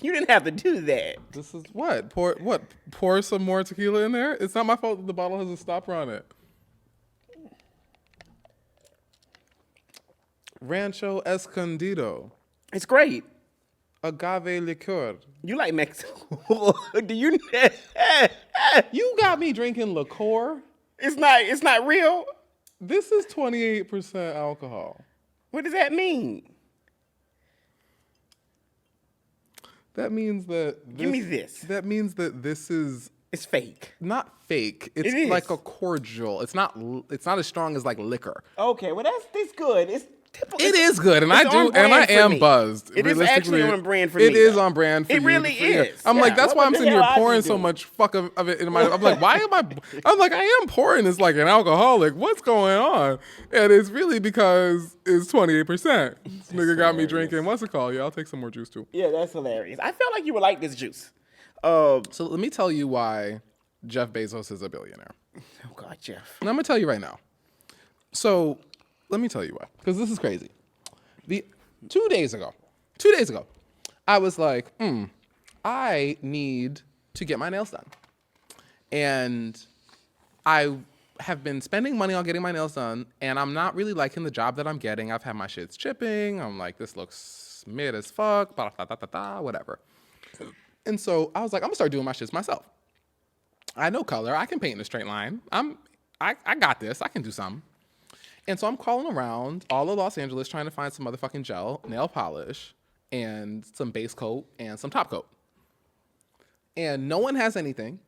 You didn't have to do that. This is what? Pour some more tequila in there? It's not my fault that the bottle has a stopper on it. Rancho Escondido. It's great. Agave liqueur. You like Mexico. Do you? You got me drinking liqueur. It's not real. This is 28% alcohol. What does that mean? That means that Give me this. That means that this is It's fake. not fake. It's It is. like a cordial. It's not as strong as like liquor. Okay, well that's good. It's typical. It is good, and it's I do, on and I brand for am me. buzzed. It is actually on brand for It me, is though. on brand for It you. really is. I'm like, Yeah, that's what why I'm the sitting hell here I be pouring so doing? much fuck of it in my. I'm like, why am I? I'm like, I am pouring this like an alcoholic. What's going on? And it's really because it's 28%. This nigga got me drinking. What's it called? Yeah, I'll take some more juice too. Yeah, that's hilarious. I felt like you would like this juice. So let me tell you why Jeff Bezos is a billionaire. Oh God, Jeff. And I'm gonna tell you right now. So let me tell you why, because this is crazy. 2 days ago, I was like, I need to get my nails done, and I have been spending money on getting my nails done, and I'm not really liking the job that I'm getting. I've had my shits chipping. I'm like, this looks mid as fuck. Whatever. And so I was like, I'm gonna start doing my shits myself. I know color. I can paint in a straight line. I got this. I can do something. And so I'm calling around all of Los Angeles trying to find some motherfucking gel, nail polish, and some base coat and some top coat. And no one has anything.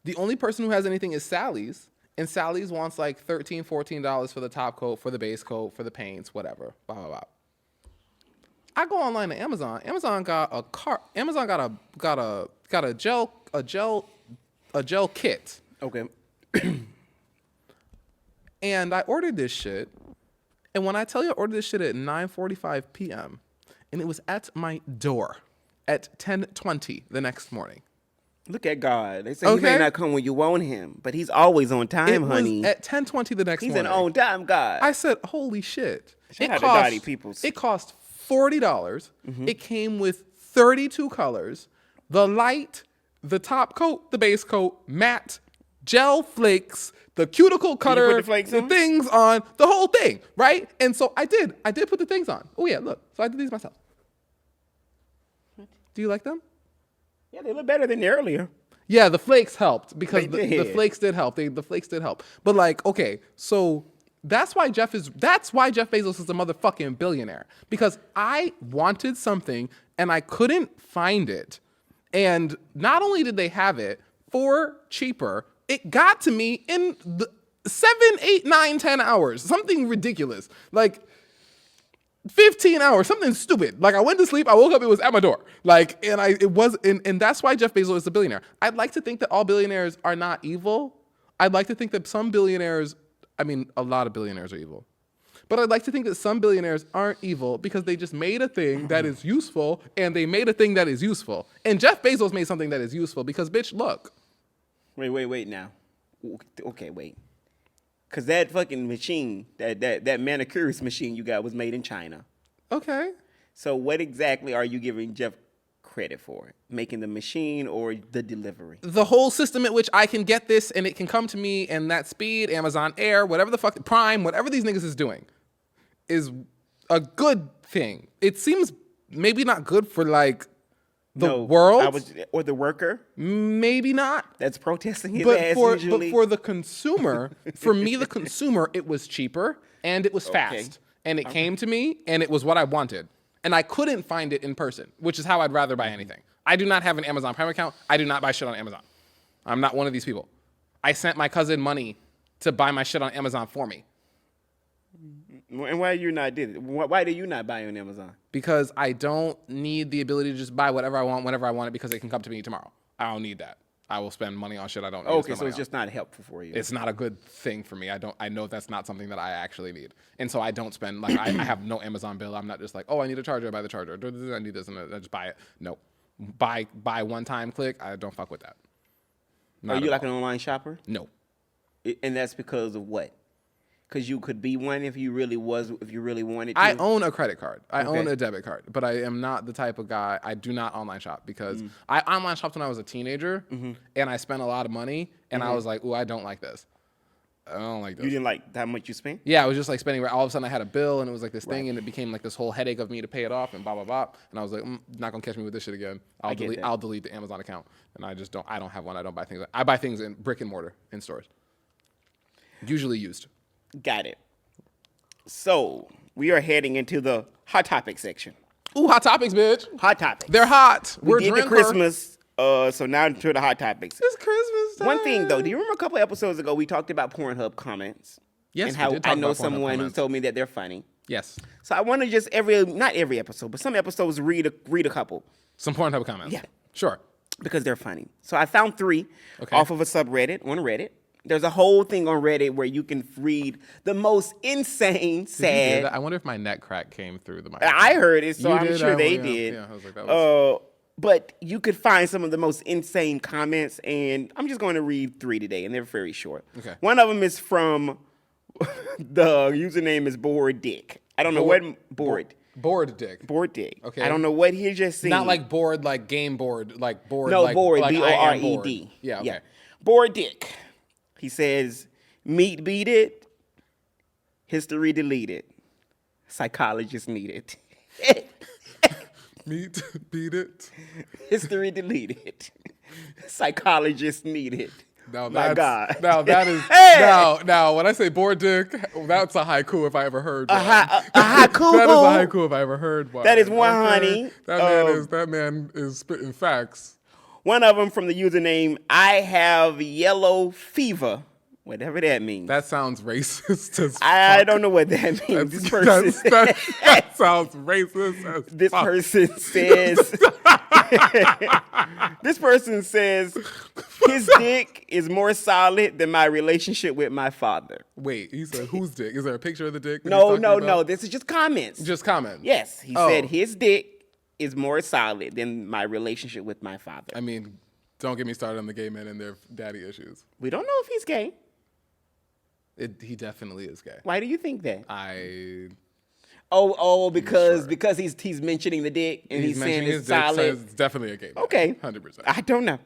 The only person who has anything is Sally's. And Sally's wants like $13, $14 for the top coat, for the base coat, for the paints, whatever. Blah, blah, blah. I go online to Amazon. Amazon got a gel kit. Okay. And I ordered this shit. And when I tell you I ordered this shit at 9:45 p.m. and it was at my door at 10:20 the next morning. Look at God. They say he may not come when you want him, but he's always on time, honey. At 10:20 the next He's morning. an on time God. I said, holy shit. Shout out to Dottie Peoples. It cost $40. Mm-hmm. It came with 32 colors. The light, the top coat, the base coat, matte, gel flakes, the cuticle cutter, put the flakes on? things on, the whole thing, right? And so I did put the things on. Oh yeah, look. So I did these myself. Do you like them? Yeah, they look better than the earlier. Yeah, the flakes helped because They the did. flakes did help. The flakes did help. But like, okay, so that's why Jeff Bezos is a motherfucking billionaire. Because I wanted something and I couldn't find it. And not only did they have it for cheaper, it got to me in the 7, 8, 9, 10 hours, something ridiculous. Like 15 hours, something stupid. Like I went to sleep, I woke up, it was at my door. Like, and that's why Jeff Bezos is a billionaire. I'd like to think that all billionaires are not evil. I'd like to think that some billionaires, I mean, a lot of billionaires are evil. But I'd like to think that some billionaires aren't evil because they just made a thing that is useful, and they made a thing that is useful. And Jeff Bezos made something that is useful because, bitch, look. Wait now. Okay, wait. Because that fucking machine, that manicurist machine you got was made in China. Okay. So what exactly are you giving Jeff credit for? Making the machine or the delivery? The whole system at which I can get this and it can come to me, and that speed, Amazon Air, whatever the fuck, Prime, whatever these niggas is doing, is a good thing. It seems maybe not good for like the world. Or the worker. Maybe not. That's protesting his ass usually. But for the consumer, for me, the consumer, it was cheaper and it was fast. And it came to me and it was what I wanted. And I couldn't find it in person, which is how I'd rather buy anything. I do not have an Amazon Prime account. I do not buy shit on Amazon. I'm not one of these people. I sent my cousin money to buy my shit on Amazon for me. And why you not did it? Why do you not buy on Amazon? Because I don't need the ability to just buy whatever I want whenever I want it because it can come to me tomorrow. I don't need that. I will spend money on shit I don't need. Okay, so it's just not helpful for you. It's not a good thing for me. I know that's not something that I actually need. And so I don't spend, like, I have no Amazon bill. I'm not just like, oh, I need a charger, I buy the charger. I need this, and I just buy it. No. Buy one time click, I don't fuck with that. Are you like an online shopper? No. And that's because of what? Because you could be one if you really wanted to? I own a credit card. I own a debit card. But I am not the type of guy, I do not online shop because I online shopped when I was a teenager and I spent a lot of money and I was like, ooh, I don't like this. I don't like this. You didn't like how much you spent? Yeah, I was just like spending, all of a sudden I had a bill and it was like this thing and it became like this whole headache of me to pay it off and blah, blah, blah. And I was like, not gonna catch me with this shit again. I'll delete the Amazon account. And I don't have one. I don't buy things. I buy things in brick and mortar in stores. Usually used. Got it. So we are heading into the hot topic section. Ooh, hot topics, bitch. Hot topics. They're hot. We did the Christmas. So now into the hot topics. It's Christmas time. One thing though, do you remember a couple episodes ago we talked about Pornhub comments? Yes, and how we did talk I know about Pornhub someone who comments. told me that they're funny. Yes. So I want to just not every episode, but some episodes read a couple. Some Pornhub comments. Yeah. Sure. Because they're funny. So I found 3 Okay. off of a subreddit on Reddit. There's a whole thing on Reddit where you can read the most insane, sad. I wonder if my neck crack came through the mic. I heard it, so You I'm did? sure they Yeah, did. yeah, I was like, that was... But you could find some of the most insane comments, and I'm just going to read 3 today, and they're very short. Okay. One of them is from the username is Bored Dick. I don't know what bored. Bored dick. Bored Dick. Okay. I don't know what he just seen. Not like bored, like game bored, like bored. No, like, bored. like B-O-R-E-D. Yeah. Okay. Bored Dick. He says, meat beat it, history deleted, psychologist needed. Meat beat it. History deleted, psychologist needed. Now My God. Now that is now when I say bored dick, that's a haiku if I ever heard one. A haiku. That is a haiku if I ever heard one. That is one, honey. That man is spitting facts. One of them from the username I have yellow fever, whatever that means. That sounds racist as fuck. I don't know what that means. This person that sounds racist as this fuck. person says this person says his dick is more solid than my relationship with my father. Wait, he said whose dick? Is there a picture of the dick? No. This is just comments. Just comments. Yes, he said his dick is more solid than my relationship with my father. I mean, don't get me started on the gay men and their daddy issues. We don't know if he's gay. He definitely is gay. Why do you think that? Because he's mentioning the dick and he's saying it's solid. So it's definitely a gay man. Okay, 100%. I don't know.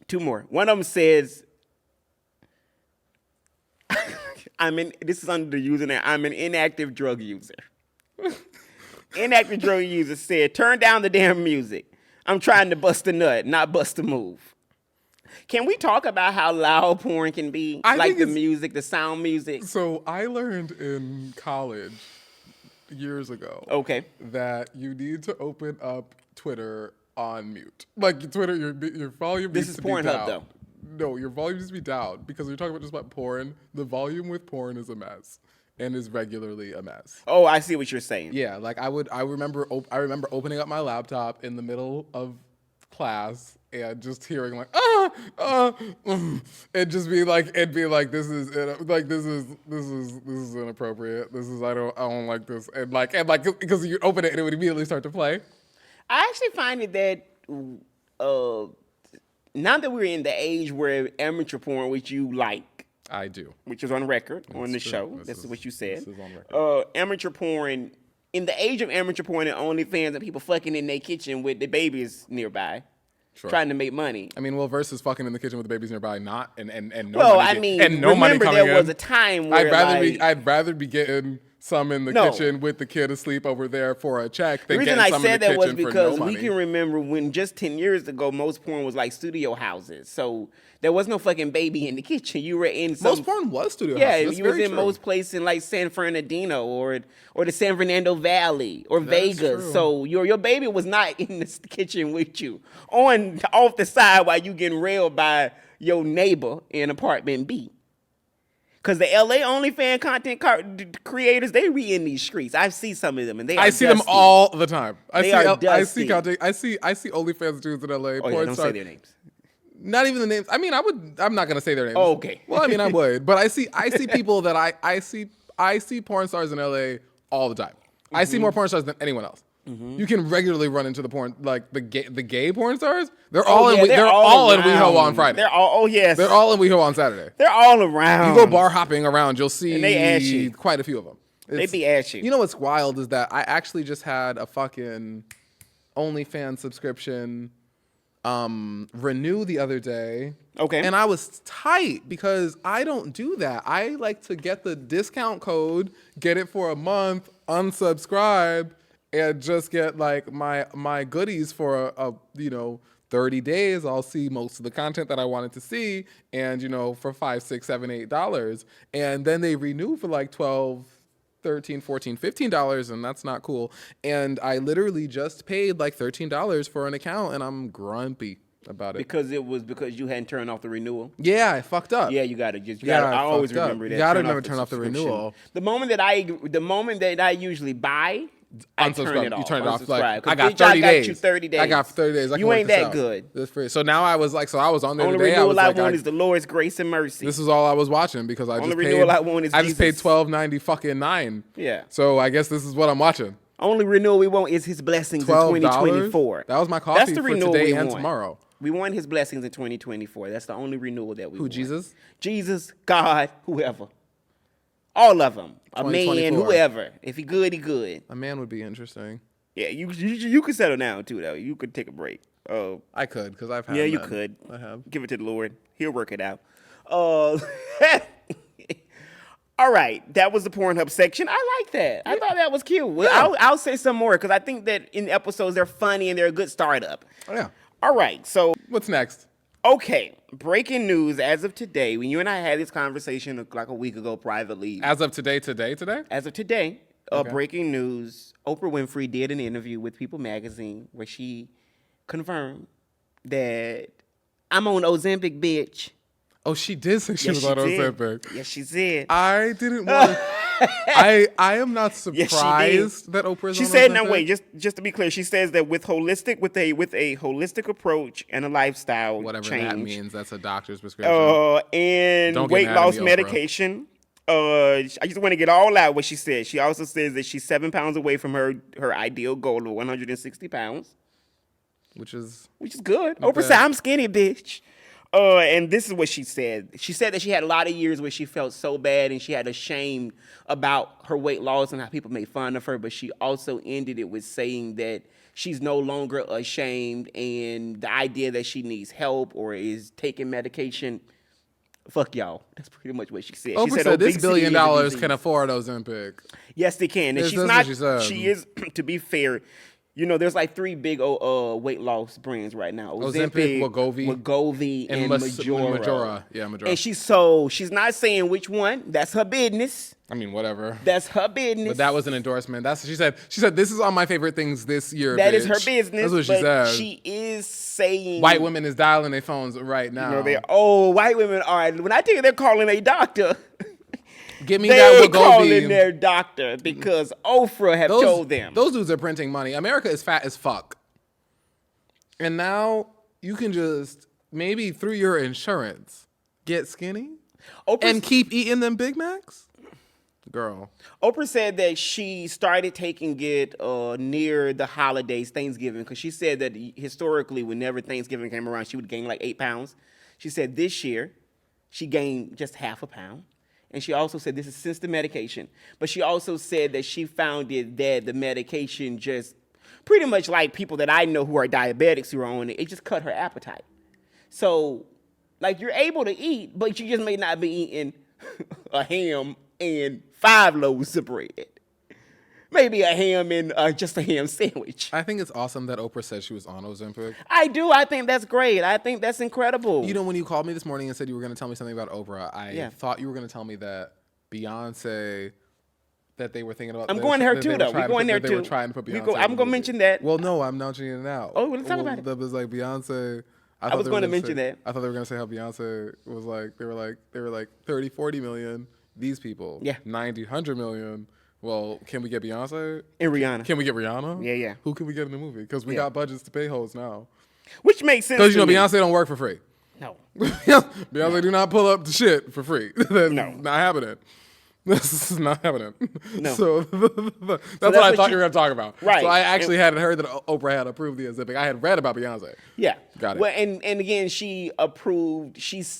2 more. One of them says, this is under the username, I'm an inactive drug user. Inactive drug user said, turn down the damn music. I'm trying to bust a nut, not bust a move. Can we talk about how loud porn can be? Like the music, the sound music? So I learned in college years ago that you need to open up Twitter on mute. Like Twitter, your volume This needs is to be down. Pornhub, though. No, your volume needs to be down because we're talking about just about porn. The volume with porn is a mess and is regularly a mess. Oh, I see what you're saying. Yeah, like I remember opening up my laptop in the middle of class and just hearing like and just be like this is inappropriate. I don't like this and like because you open it and it would immediately start to play. I actually find it that now that we're in the age where amateur porn, which you like, I do, which is on record on the true. show. This is what you said. This is on record. Amateur porn, in the age of amateur porn and OnlyFans and people fucking in their kitchen with the babies nearby, trying to make money. I mean, well, versus fucking in the kitchen with the babies nearby, not and no well, money. I mean, and no money remember coming there in. was a time where I'd rather be getting some in the kitchen with the kid asleep over there for a check than getting some in the kitchen for no money. The reason I said that was because we can remember when just 10 years ago, most porn was like studio houses. So there was no fucking baby in the kitchen. You were in some... Most porn was studio houses. Yeah, you was in most places in like San Fernandino or the San Fernando Valley or Vegas. True. So your baby was not in the kitchen with you. Off the side while you getting railed by your neighbor in apartment B. Because the LA OnlyFans content creators, they be in these streets. I see some of them, and I see them all the time. I see OnlyFans dudes in LA. Oh, yeah, don't say their names. Not even the names. I mean, I'm not gonna say their names. Oh, okay. Well, I mean, I would, but I see people that I see porn stars in LA all the time. Mm-hmm. I see more porn stars than anyone else. Mm-hmm. You can regularly run into the porn, like the gay porn stars. They're all in WeHo on Friday. They're all They're all in WeHo on Saturday. They're all around. You go bar hopping around, you'll see and they ashy. Quite a few of them. They be ashy. You know what's wild is that I actually just had a fucking OnlyFans subscription renew the other day. Okay. And I was tight because I don't do that. I like to get the discount code, get it for a month, unsubscribe, and just get like my goodies for a 30 days. I'll see most of the content that I wanted to see, and for $5, $6, $7, $8, and then they renew for like $12, $13, $14, $15, and that's not cool. And I literally just paid like $13 for an account, and I'm grumpy about it because you hadn't turned off the renewal. Yeah, I fucked up. Yeah, you gotta I always remember that. You gotta remember to turn off the renewal. The moment that I usually buy, I turn it off. You turn it off. Like, I got 30 days. You 30 days. I got 30 days. You ain't that good. That's free. So now I was on there only today. Renewal I want is the Lord's grace and mercy. This is all I was watching because I just paid $12.90 fucking $9. Yeah. So I guess this is what I'm watching. Only renewal we want is His blessings in 2024. That was my coffee. That's the renewal for today and tomorrow. We want His blessings in 2024. That's the only renewal that we want. Who, Jesus? Jesus, God, whoever. All of them. A man, whoever. If he good, he good. A man would be interesting. Yeah, you could settle down too, though. You could take a break. I could, because I've had Yeah, men. you could. I have. Give it to the Lord. He'll work it out. All right, that was the Pornhub section. I like that. I thought that was cute. Well, I'll say some more, because I think that in episodes, they're funny and they're a good startup. Oh, yeah. All right, so... What's next? Okay, breaking news as of today. When you and I had this conversation like a week ago privately. As of today? As of today, breaking news. Oprah Winfrey did an interview with People Magazine where she confirmed that I'm on Ozempic, bitch. Oh, she did say she was on Ozempic. Yes, she did. I didn't want to... I am not surprised that Oprah's She on said, Ozempic. no, wait, just to be clear, she says that with a holistic apprort and a lifestyle whatever change, that means, that's a doctor's prescription. And weight loss medication. I just want to get all out what she said. She also says that she's 7 pounds away from her ideal goal of 160 pounds. Which is good. Oprah said, I'm skinny, bitch. And this is what she said. She said that she had a lot of years where she felt so bad and she had a shame about her weight loss and how people made fun of her, but she also ended it with saying that she's no longer ashamed and the idea that she needs help or is taking medication, fuck y'all. That's pretty much what she said. Oprah she said this $1 billion can afford Ozempic. Yes, they can. And she's not, she is, to be fair, You know, there's like 3 big weight loss brands right now. Ozempic, Wegovy, and Majora. Yeah, Majora. And she's not saying which one. That's her business. I mean, whatever. That's her business. But that was an endorsement. That's what she said. She said, this is on my favorite things this year, That bitch. is her business. That's what she said. She is saying... White women is dialing their phones right now. You know, white women are... When I tell you they're calling a doctor... Give me that Wegovy. They're calling their doctor because Oprah have told them. Those dudes are printing money. America is fat as fuck. And now you can just, maybe through your insurance, get skinny and keep eating them Big Macs? Girl. Oprah said that she started taking it near the holidays, Thanksgiving, because she said that historically, whenever Thanksgiving came around, she would gain like 8 pounds. She said this year, she gained just half a pound. And she also said this is since the medication. But she also said that she found it that the medication just pretty much like people that I know who are diabetics who are on it, it just cut her appetite. So, like, you're able to eat, but you just may not be eating a ham and 5 loaves of bread. Maybe a ham and just a ham sandwich. I think it's awesome that Oprah said she was on Ozempic. I do. I think that's great. I think that's incredible. You know, when you called me this morning and said you were going to tell me something about Oprah, I thought you were going to tell me that Beyonce, that they were thinking about. I'm going there too, though. We're going there too. They were trying to put Beyonce. I'm going to mention that. Well, no, I'm mentioning it now. Oh, let's talk about it. That was like Beyonce. I was going to mention that. I thought they were going to say how Beyonce was like, they were like 30, 40 million. These people, 90, 100 million. Well, can we get Beyonce? And Rihanna. Can we get Rihanna? Yeah. Who can we get in the movie? Because we got budgets to pay hoes now. Which makes sense. Because, you know, Beyonce don't work for free. No. Beyonce do not pull up the shit for free. That's not happening. This is not happening. No. So that's what I thought you were going to talk about. Right. So I actually hadn't heard that Oprah had approved the Ozempic. I had read about Beyonce. Yeah. Got it. Well, and again, she's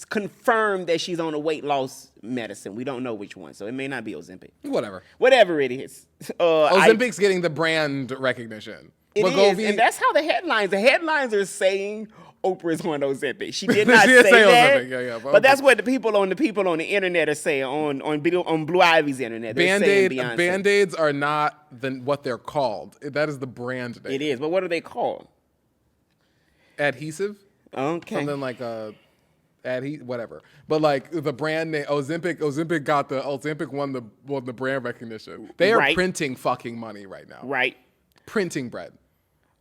confirmed that she's on a weight loss medicine. We don't know which one, so it may not be Ozempic. Whatever it is. Ozempic's getting the brand recognition. It is, and that's how the headlines are saying Oprah is on Ozempic. She did not say that. Ozempic, but that's what the people on the internet are saying on Blue Ivy's internet. Band-Aids are not what they're called. That is the brand name. It is, but what are they called? Adhesive. Okay. Something like whatever. But like the brand name Ozempic got the Ozempic won the brand recognition. They are printing fucking money right now. Right. Printing bread.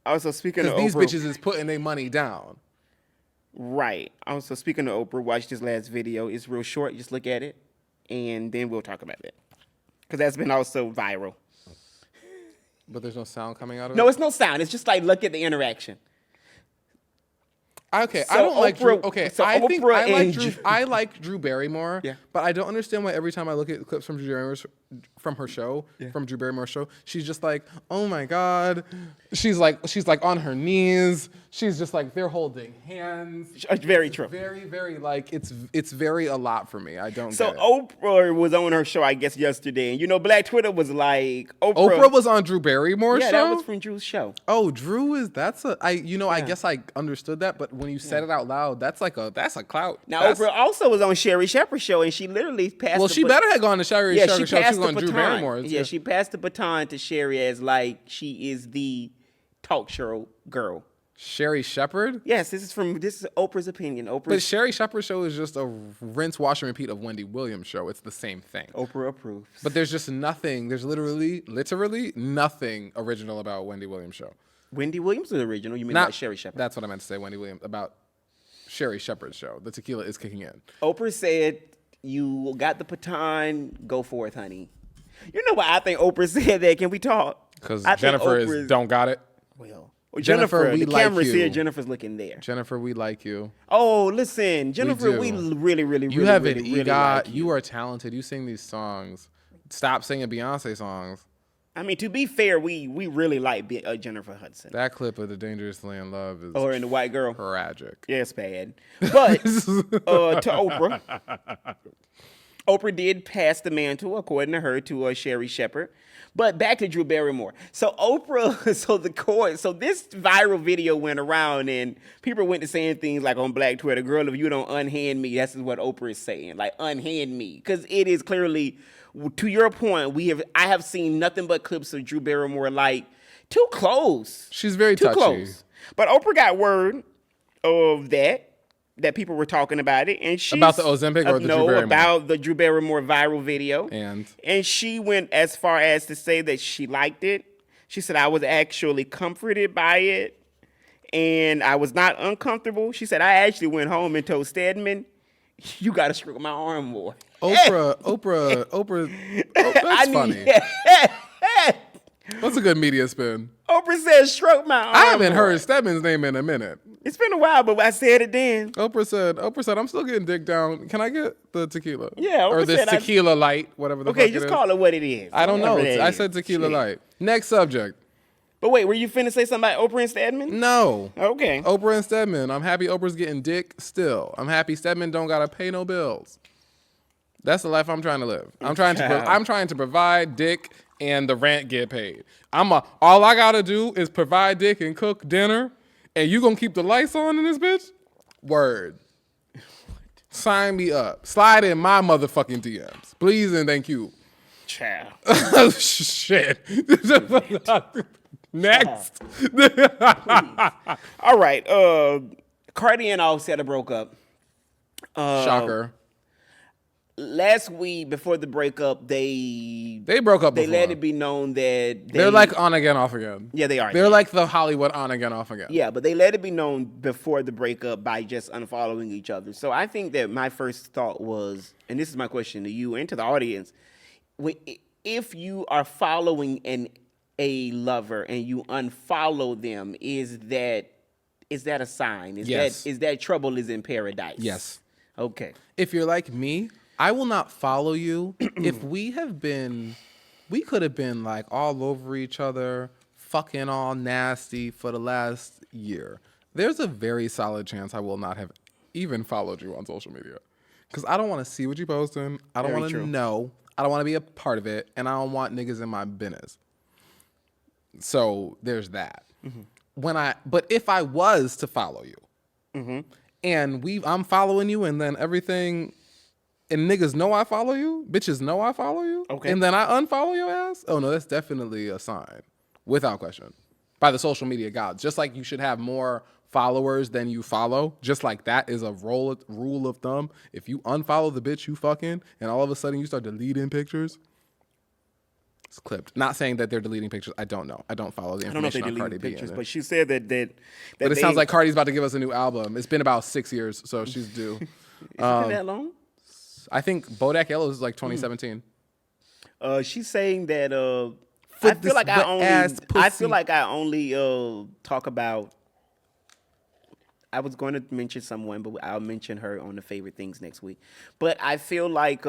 Also, speaking of these Oprah, bitches is putting their money down. Right. Also, speaking of Oprah, watch this last video. It's real short. Just look at it, and then we'll talk about it. Because that's been also viral. But there's no sound coming out of it? No, it's no sound. It's just like, look at the interaction. Okay, so I don't like Drew. Okay, so I think I I like Drew Barrymore. Yeah. But I don't understand why every time I look at clips from Drew Barrymore's show, she's just like, oh my god, she's like on her knees. She's just like they're holding hands. Very true. Very, very like it's very a lot for me. I don't. So get it. Oprah was on her show, I guess, yesterday, and you know, Black Twitter was like, Oprah was on Drew Barrymore's show. Yeah, that was from Drew's show. Oh, Drew is I guess I understood that, but when you said it out loud, that's a clout. Now Oprah also was on Sherry Shepherd's show, and she literally passed. Well, she better have gone to Sherry Shepherd's show. She was on Drew Barrymore's. Yeah, she passed the baton to Sherry as like she is the talk show girl. Sherry Shepherd? Yes, this is Oprah's opinion. But Sherry Shepherd's show is just a rinse, wash, and repeat of Wendy Williams' show. It's the same thing. Oprah approves. But there's just nothing. There's literally nothing original about Wendy Williams' show. Wendy Williams is original. You mean about Sherry Shepherd? That's what I meant to say. Wendy Williams about Sherry Shepherd's show. The tequila is kicking in. Oprah said, "You got the baton. Go forth, honey." You know why I think Oprah said that? Can we talk? Because Jennifer don't got it. Well, Jennifer, we the like camera's you. here. Jennifer's looking there. Jennifer, we like you. Oh, listen, Jennifer, we really, you have an really EGOT. like you. You are talented. You sing these songs. Stop singing Beyonce songs. I mean, to be fair, we really like Jennifer Hudson. That clip of the Dangerously in Love is and the white girl. Tragic. Yeah, it's bad. But to Oprah, Oprah did pass the mantle, according to her, to Sherry Shepherd. But back to Drew Barrymore. So so this viral video went around and people went to saying things like on Black Twitter, girl, if you don't unhand me, that's what Oprah is saying. Like, unhand me. Because it is clearly, to your point, I have seen nothing but clips of Drew Barrymore, like, too close. She's very Too touchy. close. But Oprah got word of that people were talking about it, and she About the Ozempic or the Drew Barrymore? About the Drew Barrymore viral video. And she went as far as to say that she liked it. She said, I was actually comforted by it, and I was not uncomfortable. She said, I actually went home and told Stedman, you got to stroke my arm more. Oprah. Oh, that's funny. What's a good media spin? Oprah said, stroke my arm. I haven't heard Stedman's name in a minute. It's been a while, but I said it then. Oprah said, I'm still getting dick down. Can I get the tequila? Yeah, Oprah or this said tequila light, whatever the fuck Okay, just it is. call it what it is. I don't know. Whatever I said tequila light. Next subject. But wait, were you finna say something about Oprah and Stedman? No. Okay. Oprah and Stedman. I'm happy Oprah's getting dick still. I'm happy Stedman don't gotta pay no bills. That's the life I'm trying to live. I'm trying to provide dick and the rent get paid. All I gotta do is provide dick and cook dinner, and you gonna keep the lights on in this bitch? Word. Sign me up. Slide in my motherfucking DMs, please and thank you. Child. Shit. Next. All right. Cardi and Offset broke up. Shocker. Last week, before the breakup, they broke up. They before. let it be known that they're like on again, off again. Yeah, they are. They're like the Hollywood on again, off again. Yeah, but they let it be known before the breakup by just unfollowing each other. So I think that my first thought was, and this is my question to you and to the audience, if you are following a lover and you unfollow them, is that a sign? Yes. Is that trouble is in paradise? Yes. Okay. If you're like me, I will not follow you if we could have been like all over each other, fucking all nasty for the last year. There's a very solid chance I will not have even followed you on social media because I don't want to see what you're posting. I don't want to know. I don't want to be a part of it, and I don't want niggas in my business. So there's that. Mm-hmm. But if I was to follow you, mm-hmm. and I'm following you, and then everything, and niggas know I follow you, bitches know I follow you, okay, and then I unfollow your ass. Oh no, that's definitely a sign, without question, by the social media gods. Just like you should have more followers than you follow, just like that is a rule of thumb. If you unfollow the bitch you fucking, and all of a sudden you start deleting pictures, it's clipped. Not saying that they're deleting pictures. I don't know. I don't follow the information on Cardi B. Pictures, but she said that but it sounds like Cardi's about to give us a new album. It's been about 6 years, so she's due. Is it been that long? I think Bodak Yellow is like 2017. She's saying that I feel like I only talk about. I was going to mention someone, but I'll mention her on the favorite things next week. But I feel like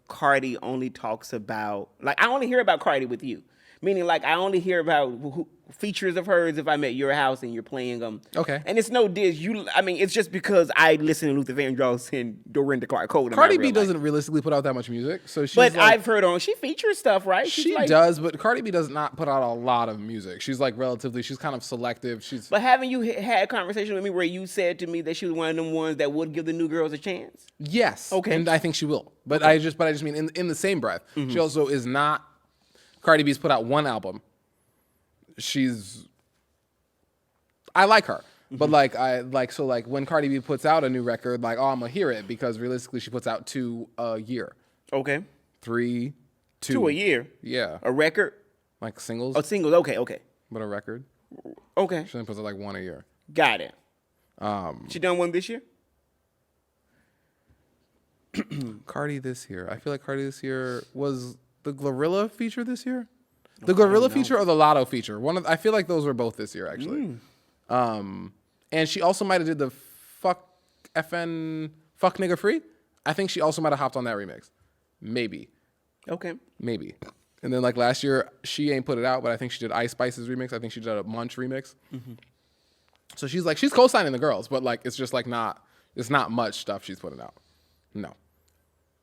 Cardi only talks about, like, I only hear about Cardi with you. Meaning, like, I only hear about features of hers if I'm at your house and you're playing them. Okay. And it's no diss. It's just because I listen to Luther Vandross and Dorinda Clark Cole. Cardi B doesn't realistically put out that much music. So she's But I've heard she features stuff, right? She does, but Cardi B does not put out a lot of music. She's like she's kind of selective. But haven't you had a conversation with me where you said to me that she was one of them ones that would give the new girls a chance? Yes. Okay. And I think she will. But okay. I just mean in the same breath, mm-hmm. She also is not. Cardi B's put out one album. I like her. Mm-hmm. But when Cardi B puts out a new record, I'm gonna hear it because realistically she puts out 2 a year. Okay. 3, 2. 2 a year? Yeah. A record? Like singles? Oh, singles, okay. But a record? Okay. She only puts out 1 a year. Got it. She done one this year? Cardi this year. I feel like Cardi this year was the Glorilla feature this year. The Glorilla feature or the Lotto feature? I feel like those were both this year actually. And she also might have did the fuck nigga free. I think she also might have hopped on that remix. Maybe. Okay. Maybe. And then last year she ain't put it out, but I think she did Ice Spice's remix. I think she did a Munch remix. Mm-hmm. So she's co-signing the girls, but it's just it's not much stuff she's putting out. No.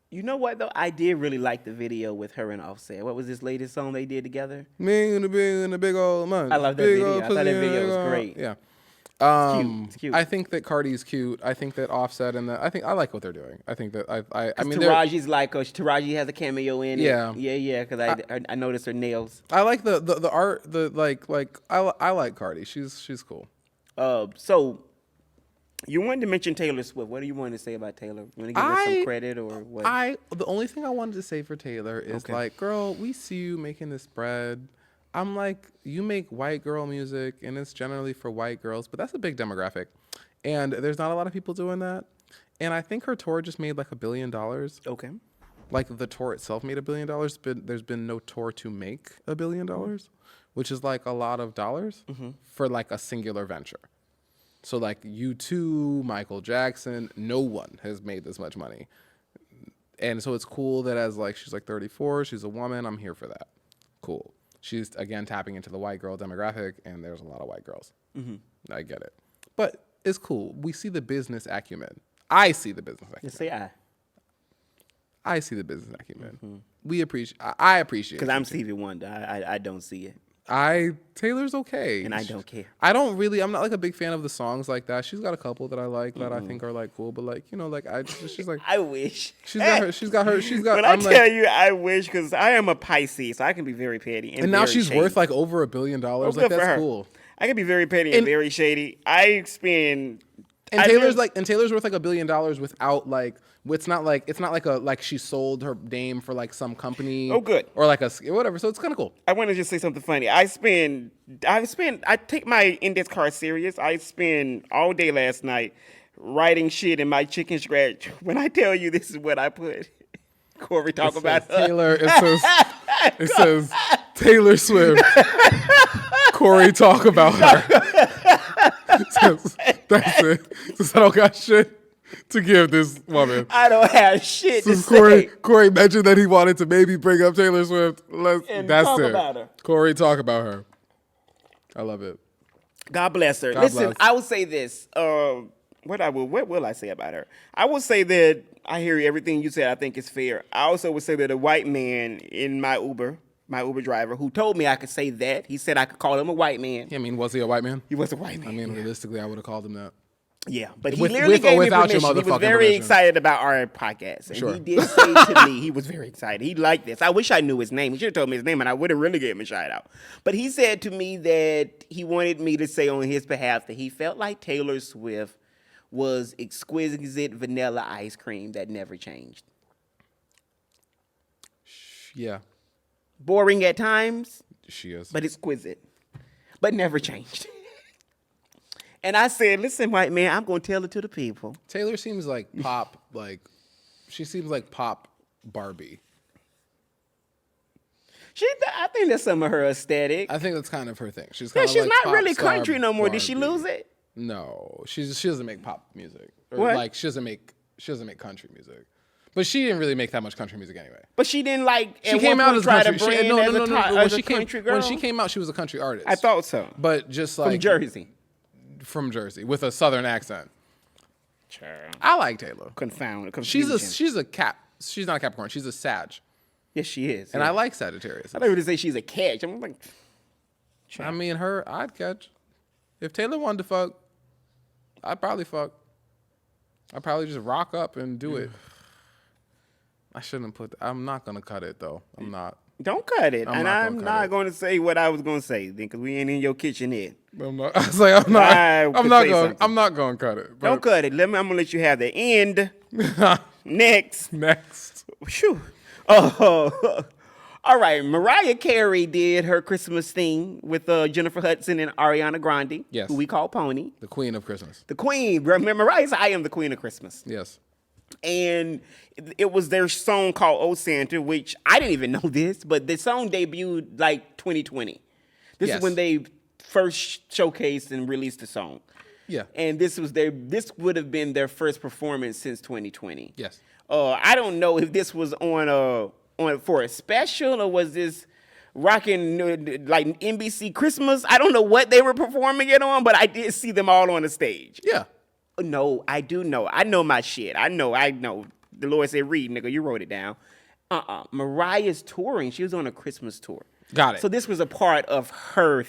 You know what though? I did really like the video with her and Offset. What was this latest song they did together? Me and the big old money. I love that video. I thought that video was great. Yeah. It's cute. I think that Cardi's cute. I think that Offset and I like what they're doing. I think that I mean Taraji's has a cameo in it. Yeah. Yeah. Because I noticed her nails. I like the art. I like Cardi. She's cool. So you wanted to mention Taylor Swift. What do you want to say about Taylor? You want to give her some credit or what? The only thing I wanted to say for Taylor is like, girl, we see you making this bread. I'm like, you make white girl music, and it's generally for white girls, but that's a big demographic, and there's not a lot of people doing that. And I think her tour just made like $1 billion. Okay. Like the tour itself made $1 billion, but there's been no tour to make $1 billion, which is like a lot of dollars for like a singular venture. So like U2, Michael Jackson, no one has made this much money. And so it's cool that as like, she's like 34, she's a woman, I'm here for that. Cool. She's, again, tapping into the white girl demographic, and there's a lot of white girls. I get it. But it's cool. We see the business acumen. I see the business acumen. Just say I. I see the business acumen. I appreciate it. Because I'm Stevie Wonder. I don't see it. Taylor's okay. And I don't care. I'm not like a big fan of the songs like that. She's got a couple that I like that I think are like cool, but like, you know, like she's like, I wish. When I wish, because I am a Pisces, so I can be very petty. And now very she's shady. worth like over $1 billion. Like, good for that's her. cool. I can be very petty and very shady. Taylor's worth like $1 billion without like, it's not like she sold her name for like some company. Oh, good. Or like whatever. So it's kind of cool. I want to just say something funny. I take my index card serious. I spent all day last night writing shit in my chicken scratch. When I tell you this is what I put, Corey, talk about her. Taylor. It says Taylor Swift. Corey, talk about her. That's it. Since I don't got shit to give this woman. I don't have shit to say. Corey mentioned that he wanted to maybe bring up Taylor Swift. That's it. About her. Corey, talk about her. I love it. God bless her. Listen, I will say this. What will I say about her? I will say that I hear everything you said. I think it's fair. I also would say that a white man in my Uber driver, who told me I could say that. He said I could call him a white man. I mean, was he a white man? He was a white man. I mean, realistically, I would have called him that. Yeah, but he literally gave me permission. He was very excited about our podcast. And he did say to me, he was very excited. He liked this. I wish I knew his name. He should have told me his name, and I would have really gave him a shout out. But he said to me that he wanted me to say on his behalf that he felt like Taylor Swift was exquisite vanilla ice cream that never changed. Yeah. Boring at times. She is. But exquisite. But never changed. And I said, listen, white man, I'm going to tell it to the people. Taylor seems like pop, she seems like pop Barbie. I think that's some of her aesthetic. I think that's kind of her thing. She's not really country no more. Barbie. Did she lose it? No, she doesn't make pop music. Or what? She doesn't make country music. But she didn't really make that much country music anyway. But she didn't She came out as a country. Country girl. When she came out, she was a country artist. I thought so. But just like from Jersey with a southern accent. Child. I like Taylor. Confusion. She's a Cap. She's not a Capricorn. She's a Sag. Yes, she is. And I like Sagittarius. I thought you were going to say she's a catch. I'm like, I mean, I'd catch. If Taylor wanted to fuck, I'd probably fuck. I'd probably just rock up and do it. I shouldn't I'm not going to cut it, though. I'm not. Don't cut it. I'm not going to say what I was going to say then, because we ain't in your kitchen yet. I'm not. I was like, I'm not going to cut it. Don't cut it. I'm going to let you have the end. Next. Whew. Oh. All right. Mariah Carey did her Christmas theme with Jennifer Hudson and Ariana Grande, yes, who we call Pony. The Queen of Christmas. The Queen. Remember, Mariah said, I am the Queen of Christmas. Yes. And it was their song called "Oh Santa," which I didn't even know this, but the song debuted like 2020. This is when they first showcased and released the song. Yeah. And this would have been their first performance since 2020. Yes. I don't know if this was on for a special or was this rocking like NBC Christmas. I don't know what they were performing it on, but I did see them all on the stage. Yeah. No, I do know. I know my shit. I know. The Lord said, read, nigga. You wrote it down. Mariah's touring. She was on a Christmas tour. Got it. So this was a part of her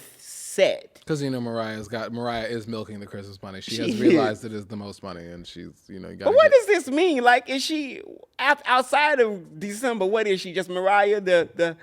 upset. Because Mariah is milking the Christmas money. She has realized it is the most money, and she's you gotta. But what does this mean? Like, is she outside of December? What is she? Just Mariah, the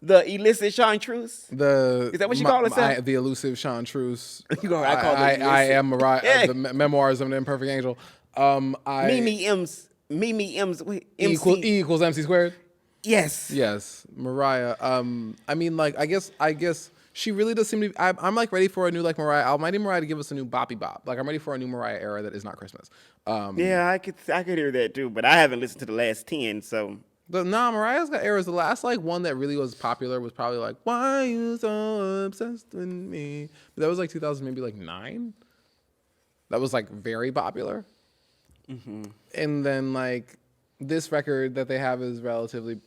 illicit chartreuse? Is that what she called herself? The elusive chartreuse. I am Mariah. The memoirs of an imperfect angel. Mimi M's. E equals MC squared. Yes, Mariah. I mean, like, I guess she really does seem to be. I'm like ready for a new like Mariah. I might need Mariah to give us a new boppy bop. Like, I'm ready for a new Mariah era that is not Christmas. Yeah, I could hear that too, but I haven't listened to the last 10, so. But nah, Mariah's got eras. The last like one that really was popular was probably like "Why You So Obsessed with Me." But that was like 2000, maybe like 9. That was like very popular. Mm-hmm. And then like this record that they have is relatively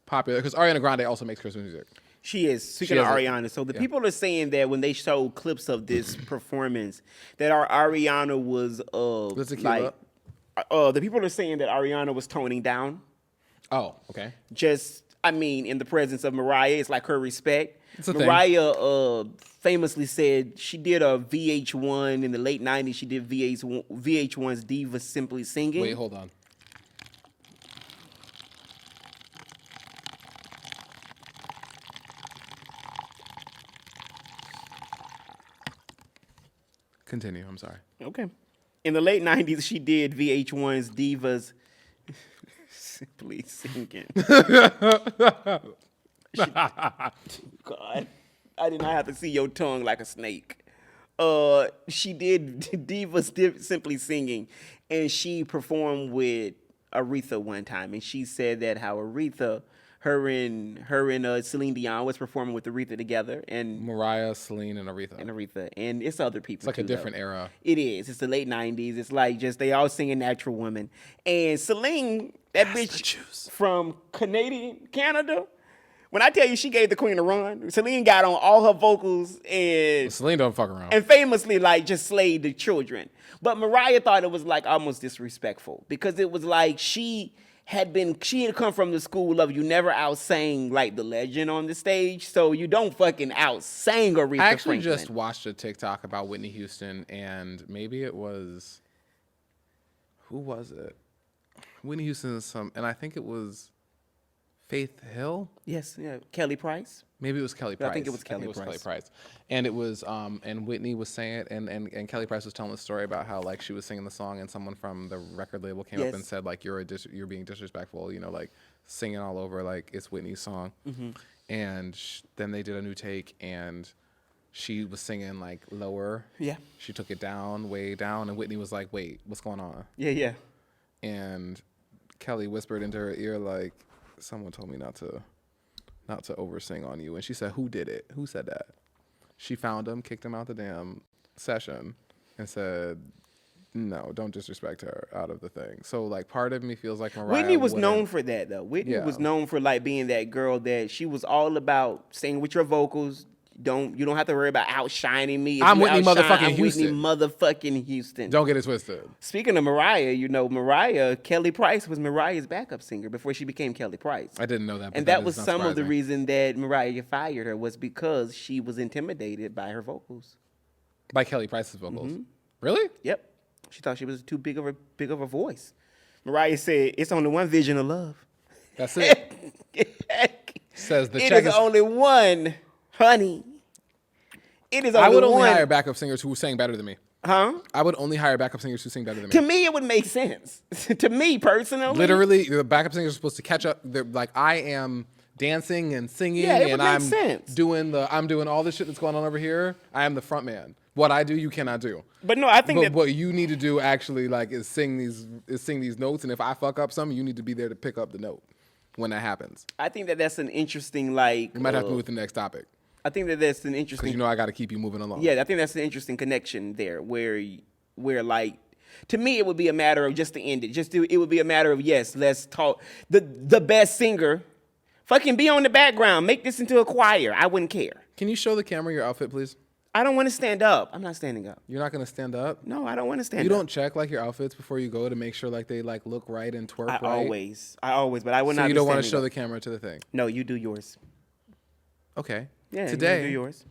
popular because Ariana Grande also makes Christmas music. She is. Speaking of Ariana, so the people are saying that when they showed clips of this performance, that our Ariana was like, the people are saying that Ariana was toning down. Oh, okay. In the presence of Mariah, it's like her respect. Mariah famously said she did a VH1 in the late 90s. She did VH1's Diva Simply Singing. Wait, hold on. Continue. I'm sorry. Okay. In the late 90s, she did VH1's Divas Simply Singing. God, I did not have to see your tongue like a snake. She did Divas Simply Singing, and she performed with Aretha one time, and she said that how Aretha, her and Celine Dion was performing with Aretha together, and Mariah, Celine, and Aretha, and it's other people. It's like too, a different era. It is. It's the late 90s. It's like just they all singing Natural Woman, and Celine, that bitch from Canada. When I tell you she gave the queen a run, Celine got on all her vocals and Celine don't fuck around. And famously like just slayed the children. But Mariah thought it was like almost disrespectful because it was like she had come from the school of you never outsang like the legend on the stage, so you don't fucking outsang Aretha I actually Franklin. just watched a TikTok about Whitney Houston, and maybe it was, who was it? Whitney Houston is and I think it was Faith Hill? Yes, yeah. Kelly Price? Maybe it was Kelly Price. I think it was Kelly Price. And it was, and Whitney was saying it, and Kelly Price was telling the story about how, like, she was singing the song, and someone from the record label came up and said, like, you're being disrespectful, like, singing all over, like, it's Whitney's song. Mm-hmm. And then they did a new take, and she was singing, like, lower. Yeah. She took it down, way down, and Whitney was like, wait, what's going on? Yeah. And Kelly whispered into her ear, like, someone told me not to oversing on you. And she said, who did it? Who said that? She found him, kicked him out the damn session, and said, no, don't disrespect her out of the thing. So, like, part of me feels like Mariah Whitney was known for that, though. Whitney was known for, like, being that girl that she was all about singing with your vocals. You don't have to worry about outshining me. I'm Whitney motherfucking Houston. Whitney motherfucking Houston. Don't get it twisted. Speaking of Mariah, Kelly Price was Mariah's backup singer before she became Kelly Price. I didn't know that. And that was some of the reason that Mariah fired her was because she was intimidated by her vocals. By Kelly Price's vocals? Mm-hmm. Really? Yep. She thought she was too big of a voice. Mariah said, "It's only one vision of love." That's it. Says the check is only one, honey. It is only one. I would only hire backup singers who sang better than me. Huh? I would only hire backup singers who sing better than me. To me, it would make sense. To me, personally. Literally, the backup singers are supposed to catch up. They're like, I am dancing and singing, and I'm doing all this shit that's going on over here. I am the front man. What I do, you cannot do. But no, I think that what you need to do actually like is sing these notes, and if I fuck up something, you need to be there to pick up the note when that happens. I think that that's an interesting like. You might have to move with the next topic. I think that that's an interesting. Because I got to keep you moving along. Yeah, I think that's an interesting connection there, where like, to me, it would be a matter of just to end it. It would be a matter of yes, let's talk. The best singer, fucking be on the background, make this into a choir. I wouldn't care. Can you show the camera your outfit, please? I don't want to stand up. I'm not standing up. You're not gonna stand up? No, I don't want to stand up. You don't check like your outfits before you go to make sure like they like look right and twerk right? I always, but I would not. So you don't want to show the camera to the thing? No, you do yours. Okay. Yeah, today, you do yours.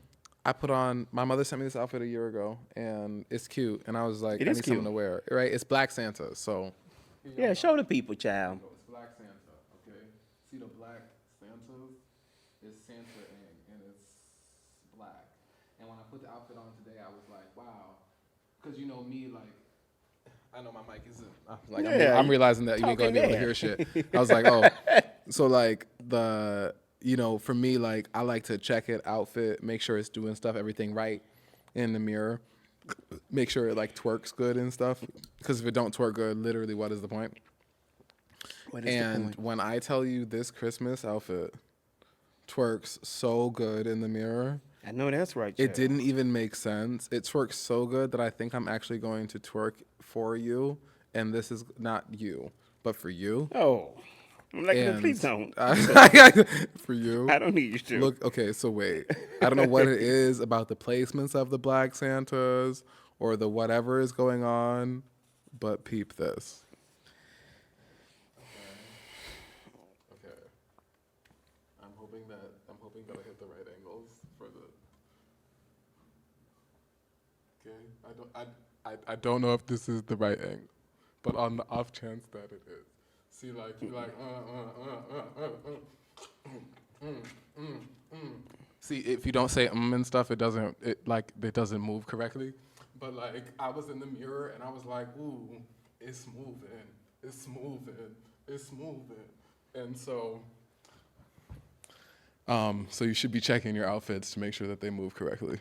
I put on. My mother sent me this outfit a year ago, and it's cute. And I was like, It I is need cute. something to wear. Right? It's Black Santa, so. Yeah, show the people, child. It's Black Santa. Okay. See the Black Santas? It's Santa ink, and it's black. And when I put the outfit on today, I was like, wow, because you know me, like. I know my mic isn't. Like Yeah, I'm realizing that you ain't gonna be able to there. hear shit. I was like, oh, so like for me, like I like to check it, outfit, make sure it's doing stuff, everything right in the mirror, make sure it like twerks good and stuff. Because if it don't twerk good, literally, what is the point? What is the And point? when I tell you this Christmas outfit twerks so good in the mirror. I know that's right. It child. didn't even make sense. It twerks so good that I think I'm actually going to twerk for you, and this is not you, but for you. Oh, I'm like, And please don't. for you. I don't need you to. Look, okay, so wait. I don't know what it is about the placements of the Black Santas or the whatever is going on, but peep this. Okay. I'm hoping that I hit the right angles for the. Okay. I don't know if this is the right angle, but on the off chance that it is. See, like you like See, if you don't say and stuff, it doesn't move correctly. But like I was in the mirror and I was like, ooh, it's moving. And so you should be checking your outfits to make sure that they move correctly.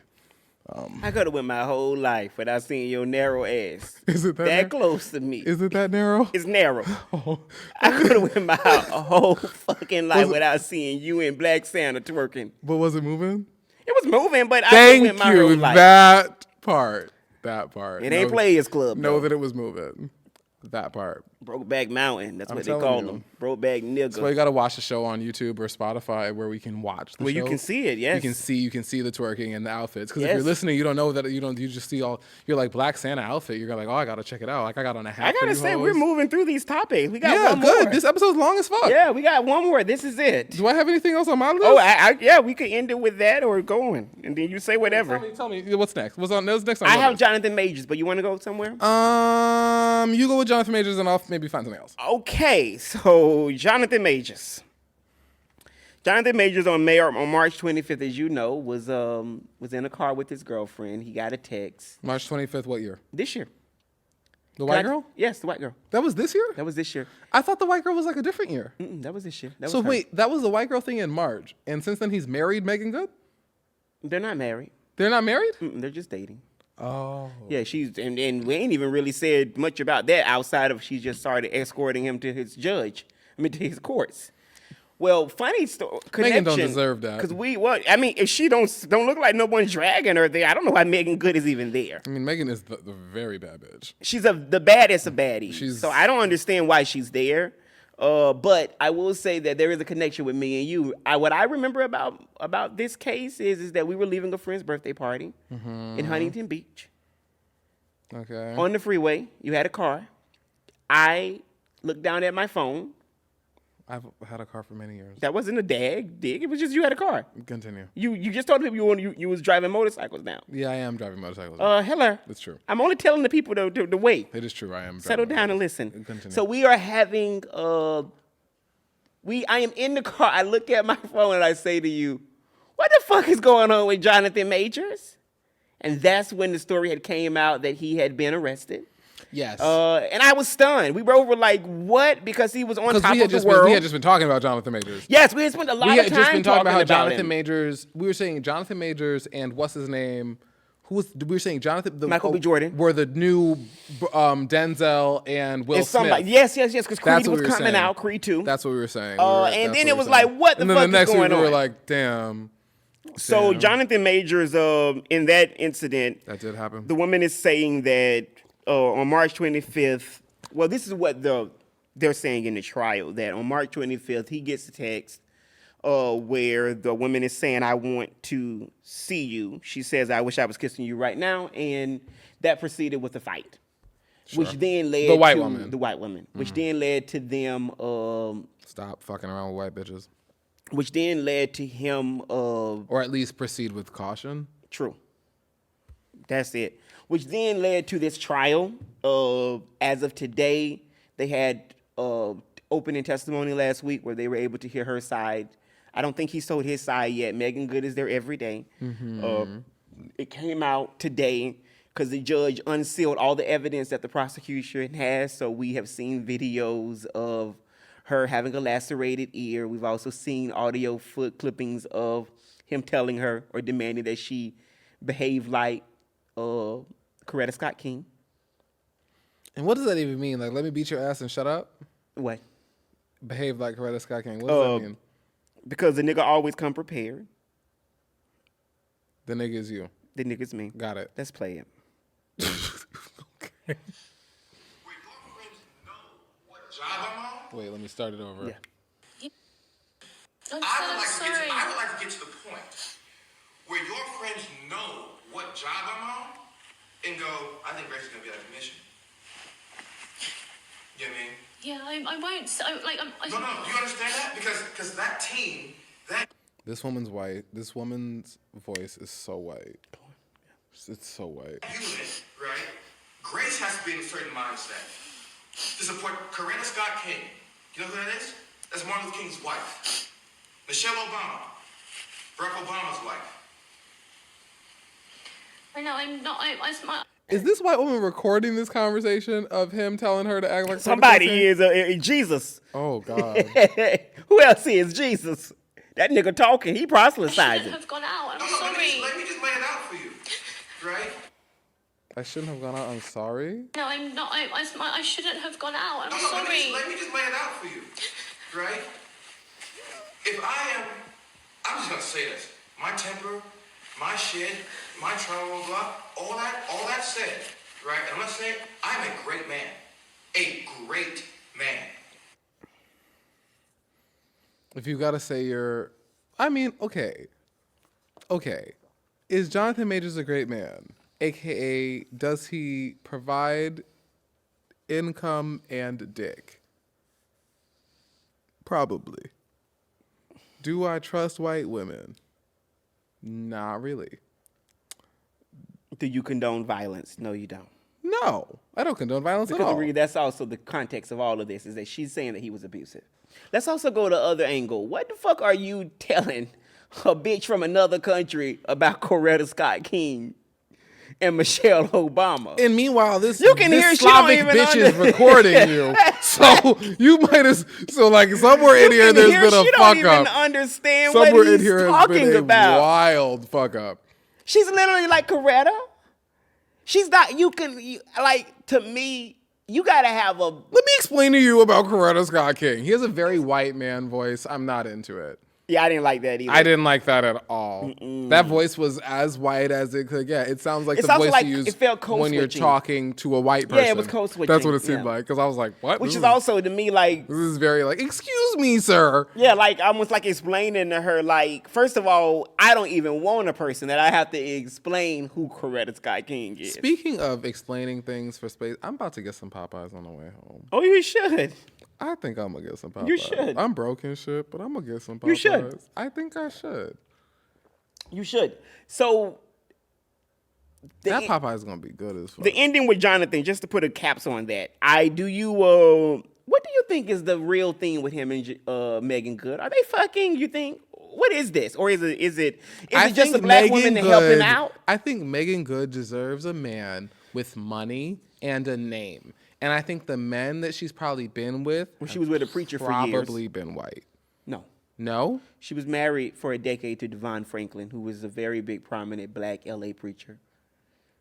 I could have went my whole life without seeing your narrow ass. Is it that that narrow? close to me? Is it that narrow? It's narrow. Oh. I could have went my whole fucking life without seeing you and Black Santa twerking. But was it moving? It was moving, but I Thank went my whole you. life. That part. It ain't Players Club. Know though. that it was moving. That part. Brokeback Mountain. That's I'm what they telling call you. them. Brokeback nigga. So you got to watch the show on YouTube or Spotify where we can watch the show. Well, you can see it. Yes. You can see the twerking and the outfits. Because if Yes. you're listening, you don't know that you just see all. You're like Black Santa outfit. You're like, oh, I gotta check it out. Like I got on a hat. I gotta say, we're moving through these topics. We got Yeah, one good. more. This episode's long as fuck. Yeah, we got one more. This is it. Do I have anything else on my list? Oh, yeah, we could end it with that or going, and then you say whatever. Tell me what's next. What's next on I your have list? Jonathan Majors, but you want to go somewhere? You go with Jonathan Majors, and I'll maybe find something else. Okay, so Jonathan Majors. Jonathan Majors on March 25th, as you know, was in a car with his girlfriend. He got a text March 25th. What year? this year. The white girl? Yes, the white girl. That was this year? That was this year. I thought the white girl was like a different year. That was this year. That So was her. wait, that was the white girl thing in March, and since then he's married Megan Good? They're not married. They're not married? They're just dating. Oh. Yeah, and we ain't even really said much about that outside of she just started escorting him to his to his courts. Well, funny story. Megan don't deserve that. Because if she don't look like no one's dragging her there, I don't know why Megan Good is even there. I mean, Megan is the very bad bitch. She's the baddest of baddies. So I don't understand why she's there. But I will say that there is a connection with me and you. What I remember about this case is that we were leaving a friend's birthday party in Huntington Beach. Okay. On the freeway, you had a car. I looked down at my phone. I've had a car for many years. That wasn't a dig. It was just you had a car. Continue. You just told people you was driving motorcycles now. Yeah, I am driving motorcycles. Hello. It's true. I'm only telling the people to wait. It is true. I am. Settle driving down and motorcycles. listen. Continue. So we are having I am in the car. I look at my phone and I say to you, what the fuck is going on with Jonathan Majors? And that's when the story had came out that he had been arrested. Yes. And I was stunned. We were like, what? Because he was on top of the world. We had just been talking about Jonathan Majors. Yes, we had spent a lot of time talking about Jonathan him. Majors. We were saying Jonathan Majors and what's his name? We were saying Jonathan. Michael B. Jordan. Were the new Denzel and Will Smith. Yes, because Creed That's what was we were coming saying. out, Creed 2. That's what we were saying. And then it was like, what the fuck is going on? And then the next week we were like, damn. So Jonathan Majors, in that incident, that did happen. The woman is saying that on March 25th. Well, this is what they're saying in the trial, that on March 25th he gets a text where the woman is saying, "I want to see you." She says, "I wish I was kissing you right now," and that proceeded with a fight, which then led the white woman, which then led to them. Stop fucking around with white bitches. Which then led to him, or at least proceed with caution. True. That's it. Which then led to this trial. As of today, they had opening testimony last week where they were able to hear her side. I don't think he's told his side yet. Megan Good is there every day. It came out today because the judge unsealed all the evidence that the prosecution has. So we have seen videos of her having a lacerated ear. We've also seen audio foot clippings of him telling her or demanding that she behave like Coretta Scott King. And what does that even mean? Like, let me beat your ass and shut up? What? Behave like Coretta Scott King. What does that mean? Because the nigga always come prepared. The nigga is you. The nigga's me. Got it. Let's play it. Okay. Wait, let me start it over. Yeah. I would like to get to the point where your friends know what job I'm on and go, I think Grace is going to be out of commission. You know what I mean? Yeah, I won't. No, do you understand that? Because that team, This woman's white. This woman's voice is so white. It's so white. unit, right? Grace has to be in a certain mindset to support Coretta Scott King. You know who that is? That's Martin Luther King's wife. Michelle Obama, Barack Obama's wife. I know, I'm not. Is this white woman recording this conversation of him telling her to act like Somebody is Jesus. Oh, God. Who else is Jesus? That nigga talking. He I proselytizing. shouldn't have gone out. I'm No, sorry. let me just lay it out for you, right? I shouldn't have gone out. I'm sorry. No, I'm not. I shouldn't have gone out. I'm No, sorry. let me just lay it out for you, right? If I'm just gonna say this. My temper, my shit, my trauma, blah, all that said, right? And I'm gonna say it, I'm a great man. A great man. If you got to say you're... I mean, okay. Okay. Is Jonathan Majors a great man? AKA, does he provide income and dick? Probably. Do I trust white women? Not really. Do you condone violence? No, you don't. No, I don't condone violence at Because all. that's also the context of all of this, is that she's saying that he was abusive. Let's also go to the other angle. What the fuck are you telling a bitch from another country about Coretta Scott King and Michelle Obama? And meanwhile, this You can hear she don't Slavic even bitch is recording you. So you might as like somewhere in here there's been a she fuck don't even up. understand Somewhere what in he's here has talking been a about. wild fuck up. She's literally like Coretta. She's not. To me, you gotta have a. Let me explain to you about Coretta Scott King. He has a very white man voice. I'm not into it. Yeah, I didn't like that either. I didn't like that at all. That voice was as white as it could get. It sounds like It's the also voice like you use it felt code when you're switching. talking to a white person. Yeah, it was code switching. That's what it seemed Yeah. like. Because I was like, what? Which This is also to me like. This is very like, excuse me, sir. Yeah, like almost like explaining to her, like, first of all, I don't even want a person that I have to explain who Coretta Scott King is. Speaking of explaining things for space, I'm about to get some Popeyes on the way home. Oh, you should. I think I'm going to get some Popeyes. You should. I'm broke and shit, but I'm going to get some Popeyes. You should. I think I should. You should. So. That Popeye is going to be good as fuck. The ending with Jonathan, just to put a caps on that, what do you think is the real thing with him and Megan Good? Are they fucking, you think? What is this? Or is it just a black woman to help him out? I think Megan Good deserves a man with money and a name. And I think the men that she's probably been with, She was with a preacher for years. probably been white. No. No? She was married for a decade to Devon Franklin, who was a very big, prominent black LA preacher.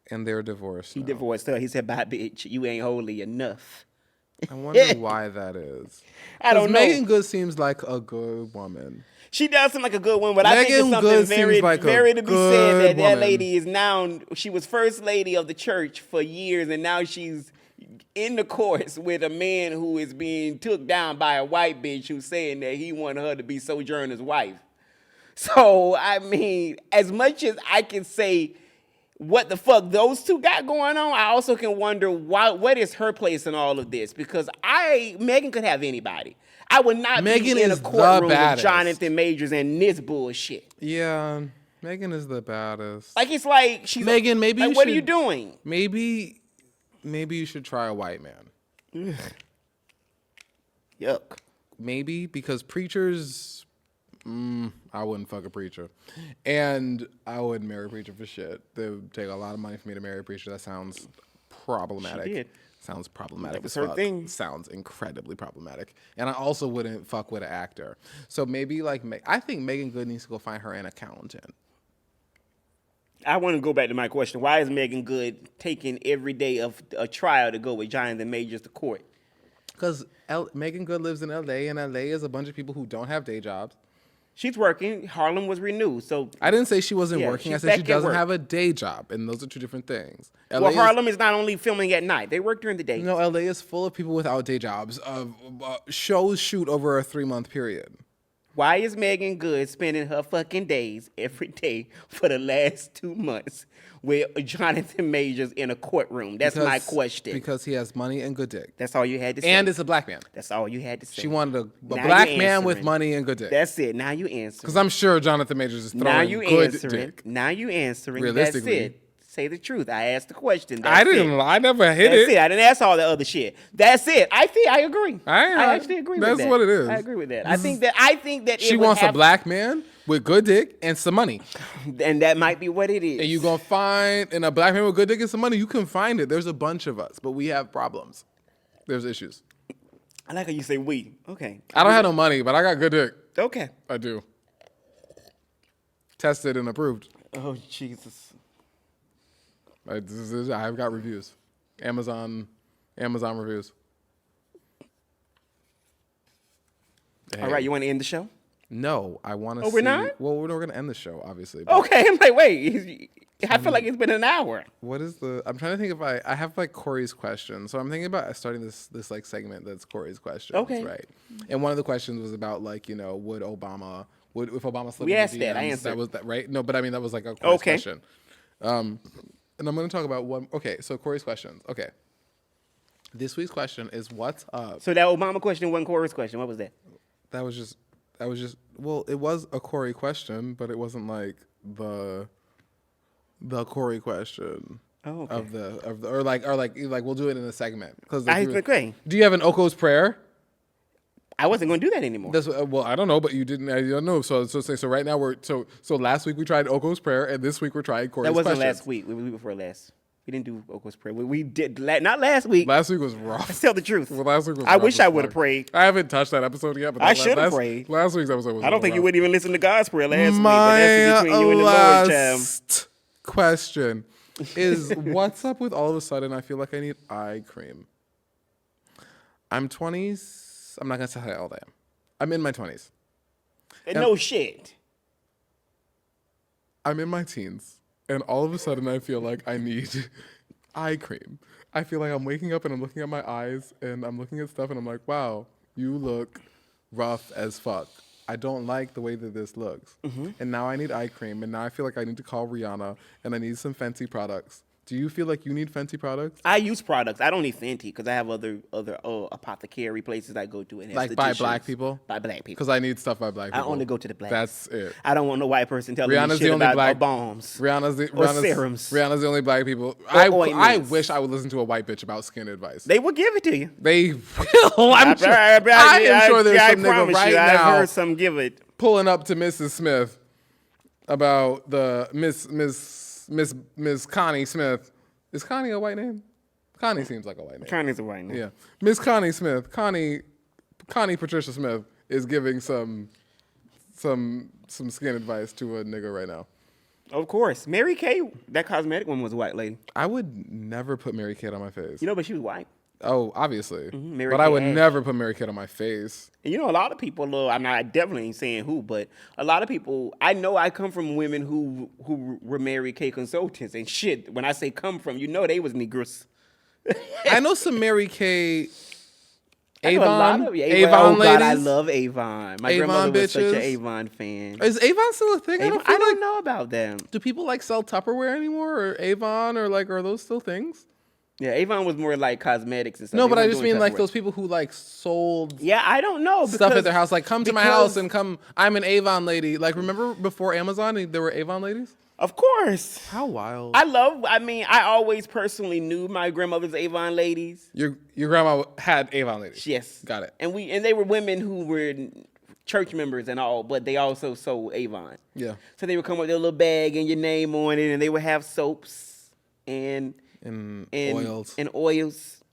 And they're divorced. He now. divorced her. He said, bye, bitch. You ain't holy enough. I wonder why that is. I don't know. Megan Good seems like a good woman. She does seem like a good one, but I think it's Megan something Good very, seems like a very to be good said that woman. lady is now, she was first lady of the church for years, and now she's in the courts with a man who is being took down by a white bitch who's saying that he wanted her to be Sojourner's wife. So, I mean, as much as I can say what the fuck those two got going on, I also can wonder what is her place in all of this, because Megan could have anybody. I would not Megan be in a is the courtroom with baddest. Jonathan Majors and this bullshit. Yeah. Megan is the baddest. Like it's like she's Megan, maybe like, you what should, are you doing? Maybe you should try a white man. Yuck. Maybe because preachers, I wouldn't fuck a preacher, and I wouldn't marry a preacher for shit. They would take a lot of money for me to marry a preacher. That sounds problematic. She did. Sounds problematic That was as her fuck. thing. Sounds incredibly problematic. And I also wouldn't fuck with an actor. So maybe like I think Megan Good needs to go find her an accountant. I want to go back to my question. Why is Megan Good taking every day of a trial to go with Jonathan Majors to court? Because Megan Good lives in L.A. and L.A. is a bunch of people who don't have day jobs. She's working. Harlem was renewed. So I didn't say she wasn't Yeah, working. I she's said she back at doesn't work. have a day job, and those are two different things. well, Harlem is not only filming at night. They work during the day. No, LA is full of people without day jobs. Shows shoot over a 3-month period. Why is Megan Good spending her fucking days every day for the last 2 months with Jonathan Majors in a courtroom? That's my question. Because he has money and good dick. That's all you had to say. And it's a black man. That's all you had to say. She wanted a Now black you're man with answering. money and good dick. That's it. Now you answer. Because I'm sure Jonathan Majors is Now throwing you good answering. dick. Now you answering. That's Realistically. it. Say the truth. I asked the question. I That's didn't. It. I never hit That's it. it. I didn't ask all the other shit. That's it. I agree. I actually agree with that. That's what it is. I agree with that. I think that She it would wants a have- black man with good dick and some money. and that might be what it is. And you gonna find in a black man with good dick and some money, you can find it. There's a bunch of us, but we have problems. There's issues. I like how you say we. Okay. I don't have no money, but I got good dick. Okay. I do. Tested and approved. Oh Jesus. I've got reviews. Amazon reviews. Hey. All right. You want to end the show? No, I want to. Oh, we're not? Well, we're going to end the show, obviously. but Okay. I'm like, wait. I feel like it's been an hour. What is the? I'm trying to think if I have like Corey's questions. So I'm thinking about starting this like segment that's Corey's questions. Okay. Right. And one of the questions was about like would Obama if Obama slipped We into asked that. I DMs, answered. That was that right? No, but I mean that was like a Corey's Okay. question. And I'm going to talk about one. Okay, so Corey's questions. Okay. This week's question is what's up? So that Obama question wasn't Corey's question. What was that? That was just well, it was a Corey question, but it wasn't like the Corey question. Oh, okay. Of the or like we'll do it in a segment because Okay. Do you have an Oko's prayer? I wasn't going to do that anymore. That's well, I don't know, but you didn't. I don't know. So right now we're so last week we tried Oko's prayer, and this week we're trying Corey's That wasn't questions. last week. We were before last. We didn't do Oko's prayer. We did not last week. Last week was rough. Let's tell the truth. Well, last week was I rough wish as I would have fuck. prayed. I haven't touched that episode yet, but I should have prayed. Last week's episode was. I don't think you would even listen to God's prayer last week. But My that's between you and the Lord, child. last question is what's up with all of a sudden I feel like I need eye cream. I'm 20s. I'm not going to say how old I am. I'm in my 20s. No shit. I'm in my teens. And all of a sudden I feel like I need eye cream. I feel like I'm waking up and I'm looking at my eyes and I'm looking at stuff and I'm like, wow, you look rough as fuck. I don't like the way that this looks. And now I need eye cream. And now I feel like I need to call Rihanna and I need some Fenty products. Do you feel like you need Fenty products? I use products. I don't need Fenty because I have other apothecary places I go to. And Like by black people? By black people. Because I need stuff by black I people. only go to the blacks. That's it. I don't want no white person telling Rihanna's me shit the only about black bombs. Rihanna's serums. Rihanna's the only black people. Or I ointments. wish I would listen to a white bitch about skin advice. They will give it to you. They will. I am sure there's some nigga right I've now heard some give it. pulling up to Mrs. Smith about the Miss Connie Smith. Is Connie a white name? Connie seems like a white name. Connie's a white name. Yeah. Miss Connie Smith. Connie Patricia Smith is giving some skin advice to a nigga right now. Of course. Mary Kay, that cosmetic one was a white lady. I would never put Mary Kate on my face. You know, but she was white. Oh, obviously. Mary But I Kay would Ash. never put Mary Kate on my face. And you know, a lot of people, I definitely ain't saying who, but a lot of people, I know I come from women who were Mary Kay consultants and shit. When I say come from, you know they was Negroes. I know some Mary Kay I know a lot Avon of- Avon oh ladies. God, I love Avon. My Avon grandmother was such an bitches. Avon fan. Is Avon still a thing? Avon, I don't know about them. Do people like sell Tupperware anymore or Avon or like are those still things? Yeah, Avon was more like cosmetics and stuff. No, They but I weren't just doing mean like Tupperware. those people who like sold Yeah, I don't know. stuff at their house. Like, come to my house because- and come. I'm an Avon lady. Like, remember before Amazon, there were Avon ladies? Of course. How wild. I always personally knew my grandmother's Avon ladies. Your grandma had Avon ladies. Yes. Got it. And they were women who were church members and all, but they also sold Avon. Yeah. So they would come with their little bag and your name on it, and they would have soaps and oils. And oils.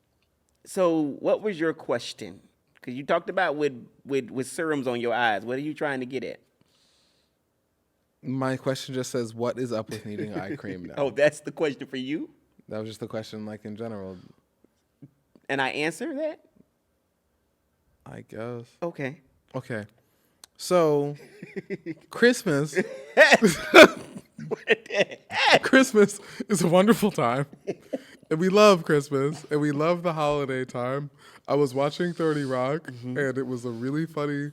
So what was your question? Because you talked about with serums on your eyes. What are you trying to get at? My question just says, what is up with needing eye cream now? Oh, that's the question for you? That was just the question, like, in general. And I answer that? I guess. Okay. Okay. So, Christmas. Christmas is a wonderful time. And we love Christmas. And we love the holiday time. I was watching 30 Rock, and it was a really funny.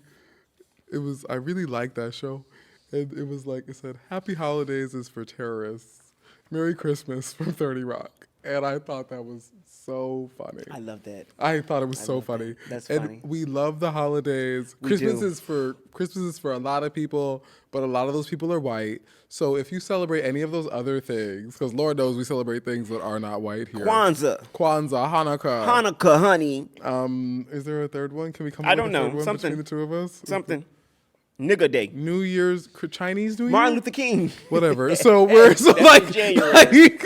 I really liked that show. And it was like, it said, Happy Holidays is for terrorists. Merry Christmas from 30 Rock. And I thought that was so funny. I love that. I thought it was so funny. that. That's and funny. we love the holidays. Christmas is for a lot of people, but a lot of those people are white. So if you celebrate any of those other things, because Lord knows we celebrate things that are not white here. Kwanzaa, Hanukkah, honey. Is there a third one? Can we come I up don't with a know. third one Something. between the two of us? Something. Nigga Day. New Year's, Chinese New Year? Martin Luther King. Whatever. So we're so That's like, in January.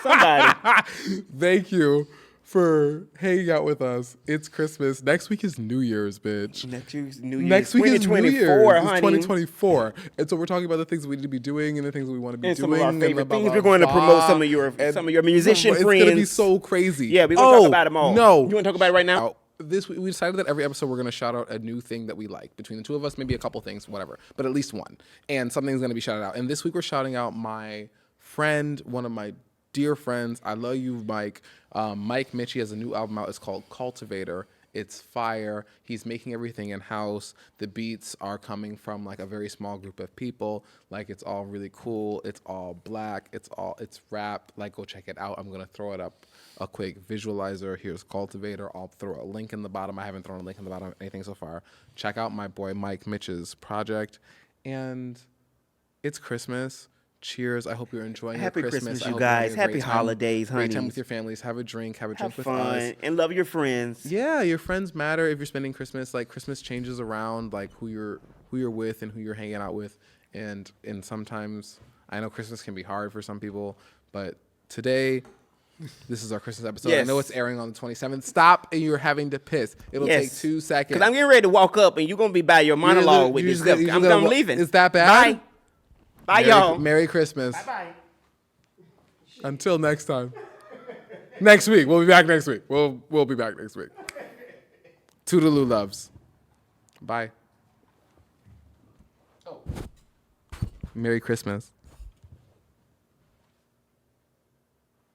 Somebody. Thank you for hanging out with us. It's Christmas. Next week is New Year's, bitch. Next week is New Year's. Next week is New 2024, Year's. honey. It's 2024. And so we're talking about the things that we need to be doing and the things that we want to be And doing. some of our and favorite blah, things. blah, We're going to blah. promote some of your musician It's friends. going to be so crazy. Yeah, we're going to talk about them all. No. You want to talk about it right now? This we decided that every episode we're going to shout out a new thing that we like between the two of us, maybe a couple things, whatever, but at least one. And something's going to be shouted out. And this week we're shouting out my friend, one of my dear friends. I love you, Mike. Mike Mitchie has a new album out. It's called Cultivator. It's fire. He's making everything in house. The beats are coming from like a very small group of people. Like, it's all really cool. It's all black. It's rap. Like, go check it out. I'm gonna throw it up a quick visualizer. Here's Cultivator. I'll throw a link in the bottom. I haven't thrown a link in the bottom of anything so far. Check out my boy Mike Mitch's project. And it's Christmas. Cheers. I hope you're enjoying Happy your Christmas. Christmas, I you hope you're having guys. a great Happy time. holidays, Great time honeys. with your families. Have a drink. Have a drink Have with fun us. and love your friends. Yeah, your friends matter if you're spending Christmas. Like, Christmas changes around, like who you're with and who you're hanging out with. And sometimes I know Christmas can be hard for some people, but today this is our Christmas episode. Yes. I know it's airing on the 27th. Stop, and you're having to piss. It'll take 2 seconds. Because I'm getting ready to walk up and you're going to be by your monologue with you're this just stuff. gonna- I'm leaving. Is that bad? Bye. Bye, y'all. Merry Christmas. Bye. Until next time. Next week. We'll be back next week. We'll be back next week. Toodaloo loves. Bye. Merry Christmas.